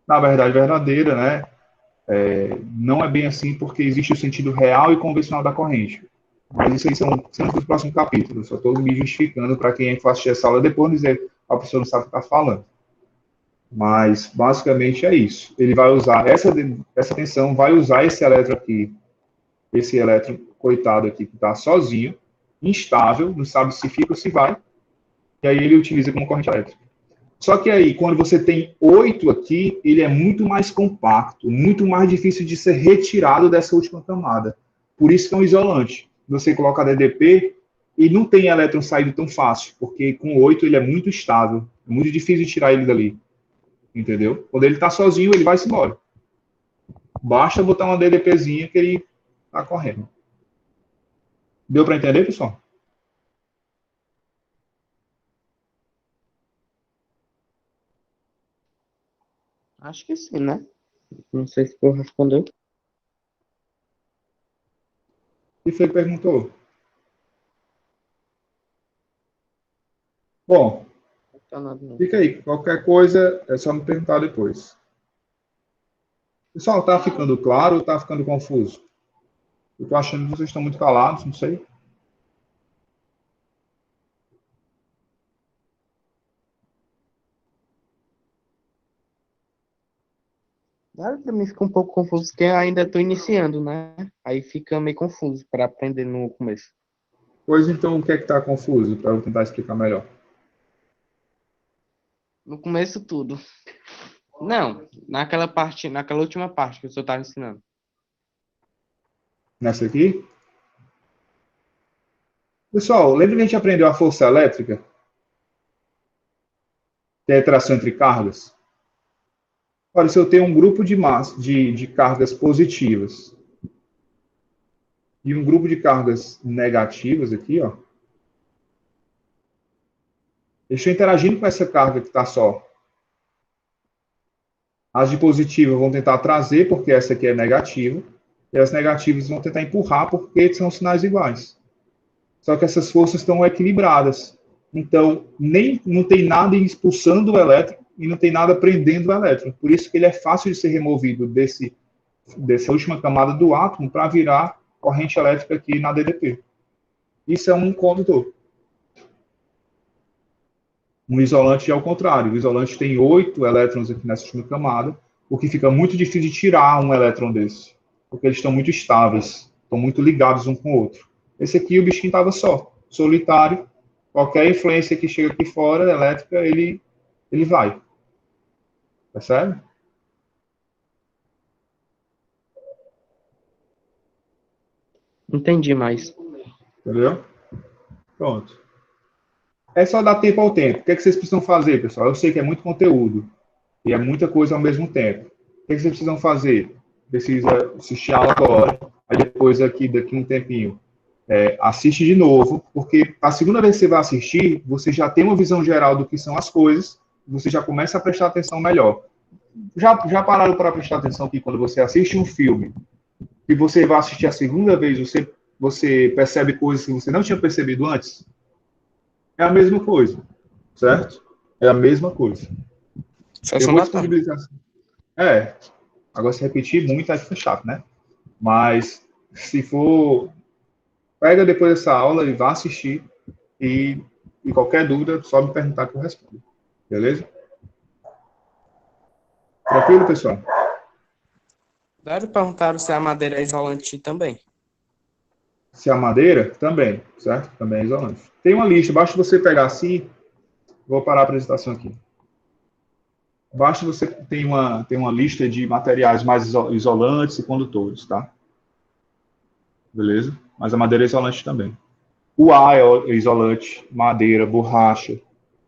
na verdade verdadeira, né? Não é bem assim, porque existe o sentido real e convencional da corrente. Mas isso aí são os próximos capítulos. Só estou me justificando para quem for assistir essa aula depois dizer a professora não sabe o que está falando. Mas, basicamente, é isso. Ele vai usar essa tensão, vai usar esse elétron aqui, esse elétron, coitado aqui, que está sozinho, instável, não sabe se fica ou se vai, e aí ele utiliza como corrente elétrica. Só que aí, quando você tem 8 aqui, ele é muito mais compacto, muito mais difícil de ser retirado dessa última camada. Por isso que é um isolante. Você coloca DDP e não tem elétron saído tão fácil, porque com 8 ele é muito estável, é muito difícil de tirar ele dali. Entendeu? Quando ele está sozinho, ele vai se embora. Basta botar uma DDPzinha que ele está correndo. Deu para entender, pessoal? Acho que sim, né? Não sei se eu respondeu. E foi que perguntou. Bom, Não tá nada, não. fica aí. Qualquer coisa é só me perguntar depois. Pessoal, tá ficando claro ou tá ficando confuso? Eu tô achando que vocês estão muito calados, não sei. Claro que me fica um pouco confuso, porque eu ainda estou iniciando, né? Aí fica meio confuso para aprender no começo. Pois então, o que é que tá confuso? Para eu tentar explicar melhor. No começo, tudo. Não, naquela parte, naquela última parte que o senhor estava ensinando. Nessa aqui? Pessoal, lembra que a gente aprendeu a força elétrica? Que é a interação entre cargas? Olha, se eu tenho um grupo de cargas positivas e um grupo de cargas negativas aqui, ó, eu estou interagindo com essa carga que está só. As de positiva vão tentar trazer, porque essa aqui é negativa, e as negativas vão tentar empurrar, porque são sinais iguais. Só que essas forças estão equilibradas. Então, não tem nada expulsando o elétron e não tem nada prendendo o elétron. Por isso que ele é fácil de ser removido dessa última camada do átomo para virar corrente elétrica aqui na DDP. Isso é um condutor. Um isolante é o contrário. O isolante tem 8 elétrons aqui nessa última camada, o que fica muito difícil de tirar um elétron desse, porque eles estão muito estáveis, estão muito ligados um com o outro. Esse aqui, o bichinho estava só, solitário. Qualquer influência que chega aqui fora, elétrica, ele vai. Percebe? Entendi mais. Entendeu? Pronto. É só dar tempo ao tempo. O que é que vocês precisam fazer, pessoal? Eu sei que é muito conteúdo e é muita coisa ao mesmo tempo. O que é que vocês precisam fazer? Precisa assistir a aula agora, aí depois daqui um tempinho, assiste de novo, porque a segunda vez que você vai assistir, você já tem uma visão geral do que são as coisas, você já começa a prestar atenção melhor. Já pararam para prestar atenção que quando você assiste um filme e você vai assistir a segunda vez, você percebe coisas que você não tinha percebido antes? É a mesma coisa, certo? É a mesma coisa. Eu vou disponibilizar. Agora se repetir muito, aí fica chato, né? Mas se for, pega depois dessa aula e vá assistir e qualquer dúvida, só me perguntar que eu respondo. Beleza? Tranquilo, pessoal? Claro, perguntaram se a madeira é isolante também. Se a madeira, também, certo? Também é isolante. Tem uma lista, basta você pegar assim, vou parar a apresentação aqui. Basta você ter uma lista de materiais mais isolantes e condutores, tá? Beleza? Mas a madeira é isolante também. O ar é isolante, madeira, borracha,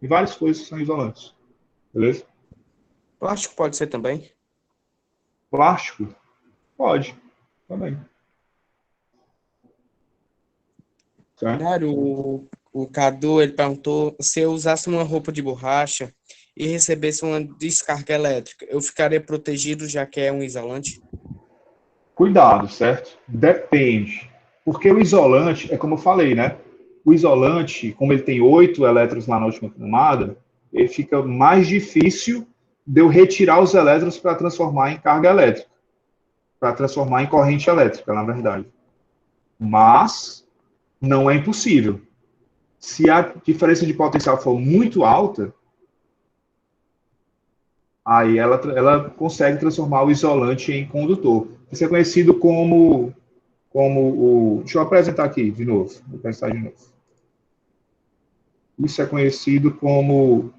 e várias coisas são isolantes. Beleza? Plástico pode ser também? Plástico? Pode, também. Certo? Claro, o Cadu, ele perguntou se eu usasse uma roupa de borracha e recebesse uma descarga elétrica, eu ficaria protegido, já que é um isolante? Cuidado, certo? Depende. Porque o isolante, é como eu falei, né? O isolante, como ele tem 8 elétrons lá na última camada, ele fica mais difícil de eu retirar os elétrons para transformar em carga elétrica, para transformar em corrente elétrica, na verdade. Mas não é impossível. Se a diferença de potencial for muito alta, aí ela consegue transformar o isolante em condutor. Isso é conhecido como o... Deixa eu apresentar aqui de novo. Vou apresentar de novo. Isso é conhecido como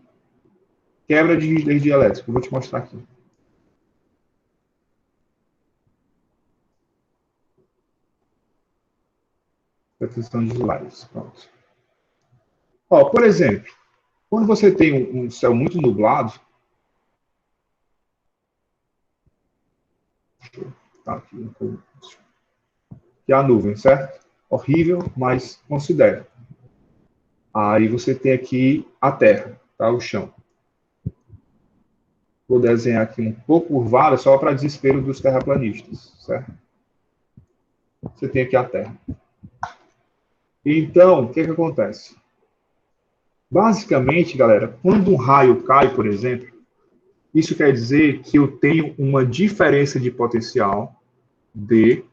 quebra de rigidez dielétrica. Vou te mostrar aqui. Proteção de slides. Pronto. Ó, por exemplo, quando você tem um céu muito nublado, tá aqui, que é a nuvem, certo? Horrível, mas considere. Aí você tem aqui a terra, tá? O chão. Vou desenhar aqui um pouco curvado, só para desespero dos terraplanistas, certo? Você tem aqui a terra. Então, o que acontece? Basicamente, galera, quando um raio cai, por exemplo, isso quer dizer que eu tenho uma diferença de potencial D,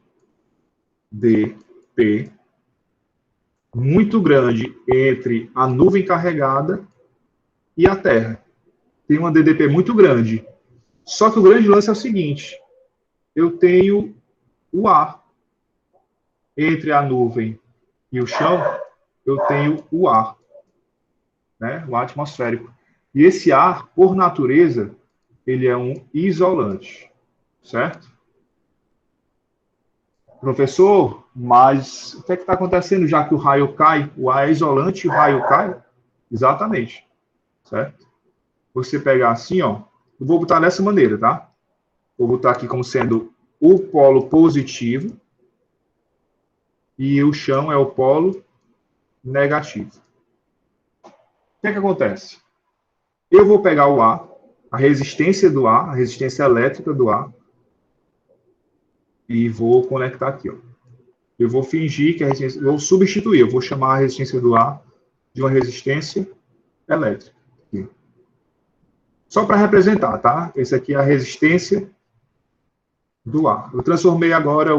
P, muito grande entre a nuvem carregada e a Terra. Tem uma DDP muito grande. Só que o grande lance é o seguinte, eu tenho o ar. Entre a nuvem e o chão, eu tenho o ar, né? O ar atmosférico. E esse ar, por natureza, ele é um isolante, certo? Professor, mas o que é que está acontecendo já que o raio cai? O ar é isolante e o raio cai? Exatamente, certo? Você pegar assim, ó, eu vou botar dessa maneira, tá? Vou botar aqui como sendo o polo positivo e o chão é o polo negativo. O que é que acontece? Eu vou pegar o ar, a resistência do ar, a resistência elétrica do ar, e vou conectar aqui, ó. Eu vou fingir que a resistência... Vou substituir, eu vou chamar a resistência do ar de uma resistência elétrica. Aqui. Só para representar, tá? Esse aqui é a resistência do ar. Eu transformei agora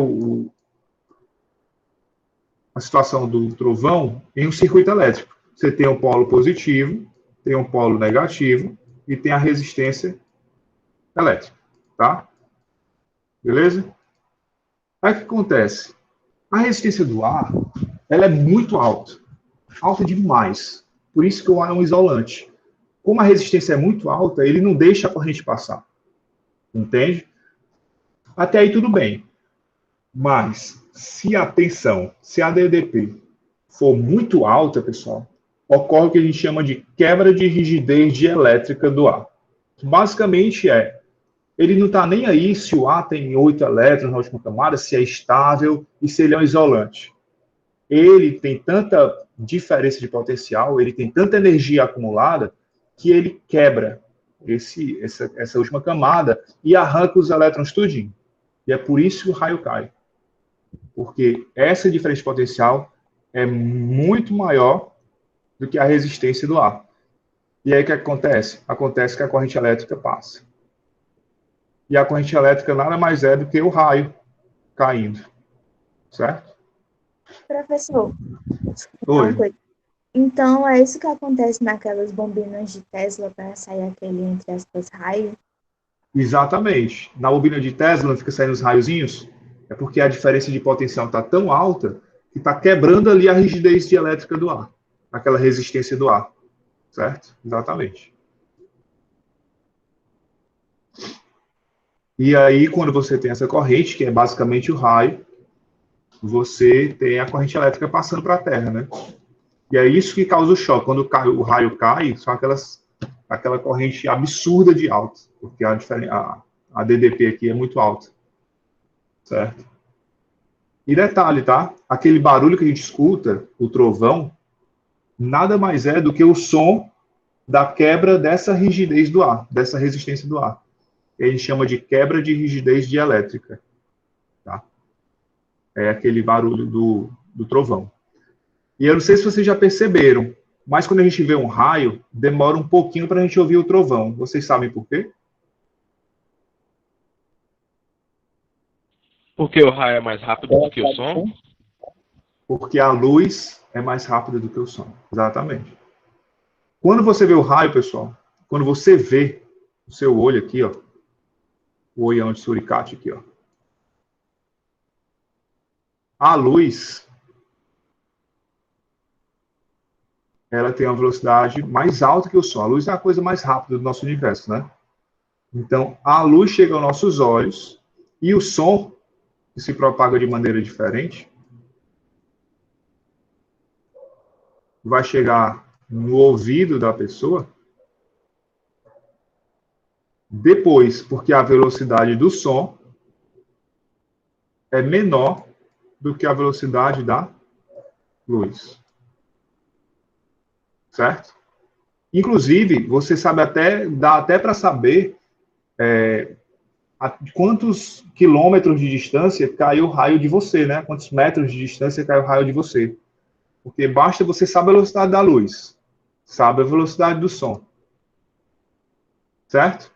a situação do trovão em um circuito elétrico. Você tem um polo positivo, tem um polo negativo e tem a resistência elétrica, tá? Beleza? Aí o que acontece? A resistência do ar, ela é muito alta. Alta demais. Por isso que o ar é um isolante. Como a resistência é muito alta, ele não deixa a corrente passar. Entende? Até aí tudo bem. Mas, se a tensão, se a DDP for muito alta, pessoal, ocorre o que a gente chama de quebra de rigidez dielétrica do ar. Basicamente ele não está nem aí se o ar tem 8 elétrons na última camada, se é estável e se ele é um isolante. Ele tem tanta diferença de potencial, ele tem tanta energia acumulada, que ele quebra essa última camada e arranca os elétrons tudinho. E é por isso que o raio cai. Porque essa diferença de potencial é muito maior do que a resistência do ar. E aí o que acontece? Acontece que a corrente elétrica passa. E a corrente elétrica nada mais é do que o raio caindo. Certo? Professor, Oi. uma coisa. Então, é isso que acontece naquelas bobinas de Tesla para sair aquele, entre aspas, raio? Exatamente. Na bobina de Tesla fica saindo os raiozinhos, é porque a diferença de potencial está tão alta que está quebrando ali a rigidez dielétrica do ar, aquela resistência do ar. Certo? Exatamente. E aí, quando você tem essa corrente, que é basicamente o raio, você tem a corrente elétrica passando para a Terra, né? E é isso que causa o choque. Quando o raio cai, são aquela corrente absurda de alta, porque a DDP aqui é muito alta. Certo? E detalhe, tá? Aquele barulho que a gente escuta, o trovão, nada mais é do que o som da quebra dessa rigidez do ar, dessa resistência do ar. Que a gente chama de quebra de rigidez dielétrica. Tá? É aquele barulho do trovão. E eu não sei se vocês já perceberam, mas quando a gente vê um raio, demora um pouquinho para a gente ouvir o trovão. Vocês sabem por quê? Porque o raio é mais rápido do que o som? Porque a luz é mais rápida do que o som. Exatamente. Quando você vê o raio, pessoal, quando você vê o seu olho aqui, ó, o olhão de suricate aqui, ó, a luz, ela tem uma velocidade mais alta que o som. A luz é a coisa mais rápida do nosso universo, né? Então, a luz chega aos nossos olhos e o som, que se propaga de maneira diferente, vai chegar no ouvido da pessoa depois, porque a velocidade do som é menor do que a velocidade da luz. Certo? Inclusive, você sabe até, dá até para saber a quantos quilômetros de distância caiu o raio de você, né? Quantos metros de distância caiu o raio de você. Porque basta você saber a velocidade da luz, sabe a velocidade do som. Certo?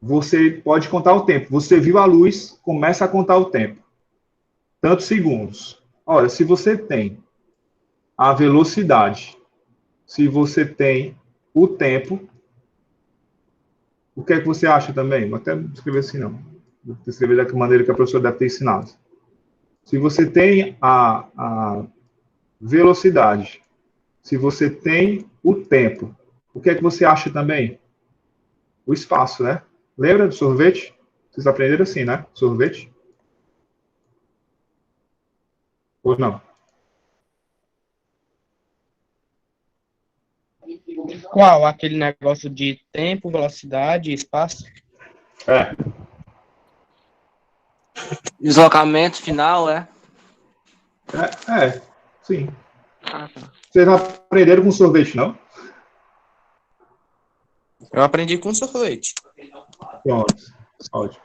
Você pode contar o tempo. Você viu a luz, começa a contar o tempo. Tantos segundos. Olha, se você tem a velocidade, se você tem o tempo, o que é que você acha também? Vou até escrever assim, não. Vou escrever da maneira que a professora deve ter ensinado. Se você tem a velocidade, se você tem o tempo, o que é que você acha também? O espaço, né? Lembra do sorvete? Vocês aprenderam assim, né? Sorvete? Ou não? Qual? Aquele negócio de tempo, velocidade, espaço? É. Deslocamento final, Sim. Ah, tá. Vocês não aprenderam com sorvete, não? Eu aprendi com sorvete. Pronto. Ótimo.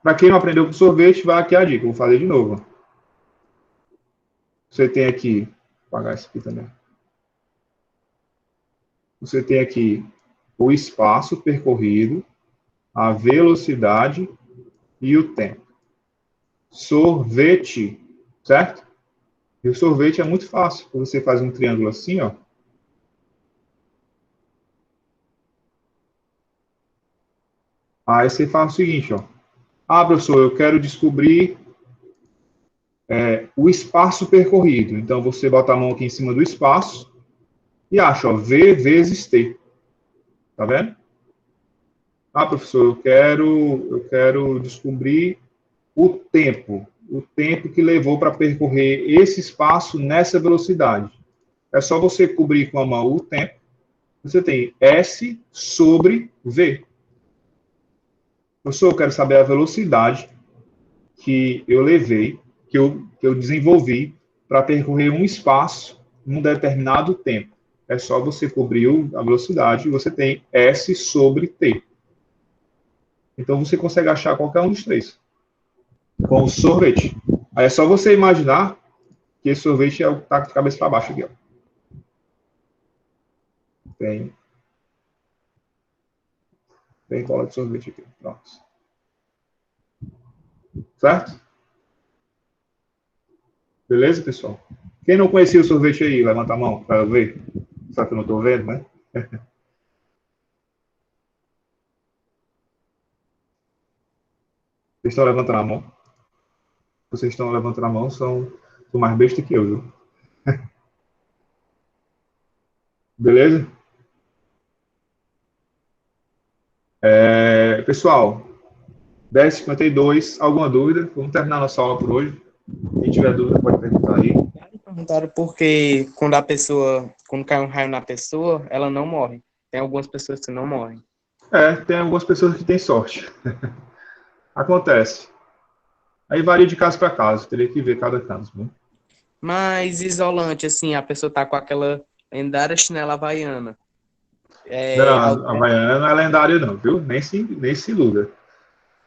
Para quem não aprendeu com sorvete, vai aqui a dica. Vou fazer de novo. Você tem aqui, vou apagar isso aqui também. Você tem aqui o espaço percorrido, a velocidade e o tempo. Sorvete, certo? E o sorvete é muito fácil. Você faz um triângulo assim, ó. Aí você faz o seguinte, ó. Ah, professor, eu quero descobrir o espaço percorrido. Então, você bota a mão aqui em cima do espaço e acha, ó, V vezes T. Tá vendo? Ah, professor, eu quero descobrir o tempo que levou para percorrer esse espaço nessa velocidade. É só você cobrir com a mão o tempo. Você tem S sobre V. Professor, eu quero saber a velocidade que eu levei, que eu desenvolvi para percorrer um espaço num determinado tempo. É só você cobrir a velocidade e você tem S sobre T. Então você consegue achar qualquer um dos três. Com o sorvete. Aí é só você imaginar que esse sorvete é o que está de cabeça para baixo aqui, ó. Tem bola de sorvete aqui. Pronto. Certo? Beleza, pessoal? Quem não conhecia o sorvete aí, levanta a mão para eu ver. Só que eu não estou vendo, né? Vocês estão levantando a mão? Vocês estão levantando a mão, são mais besta que eu, viu? Beleza? Pessoal, 10h52, alguma dúvida? Vamos terminar nossa aula por hoje. Quem tiver dúvida pode perguntar aí. Perguntaram porque quando cai um raio na pessoa, ela não morre. Tem algumas pessoas que não morrem. Tem algumas pessoas que têm sorte. Acontece. Aí varia de caso para caso, teria que ver cada caso, né? Mas isolante, assim, a pessoa tá com aquela lendária chinela havaiana. Não, a Havaiana não é lendária não, viu? Nem se iluda.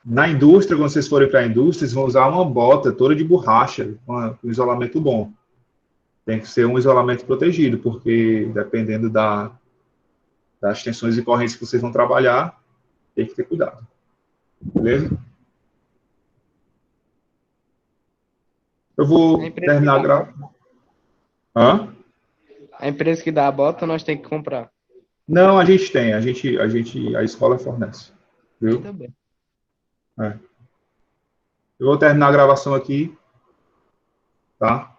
Na indústria, quando vocês forem para a indústria, vocês vão usar uma bota toda de borracha, com um isolamento bom. Tem que ser um isolamento protegido, porque dependendo das tensões e correntes que vocês vão trabalhar, tem que ter cuidado. Beleza? Eu vou A empresa terminar a que dá a gravação. Hã? A empresa que dá a bota, nós temos que comprar. Não, a gente tem. A escola fornece. Viu? Ainda bem. Eu vou terminar a gravação aqui, tá?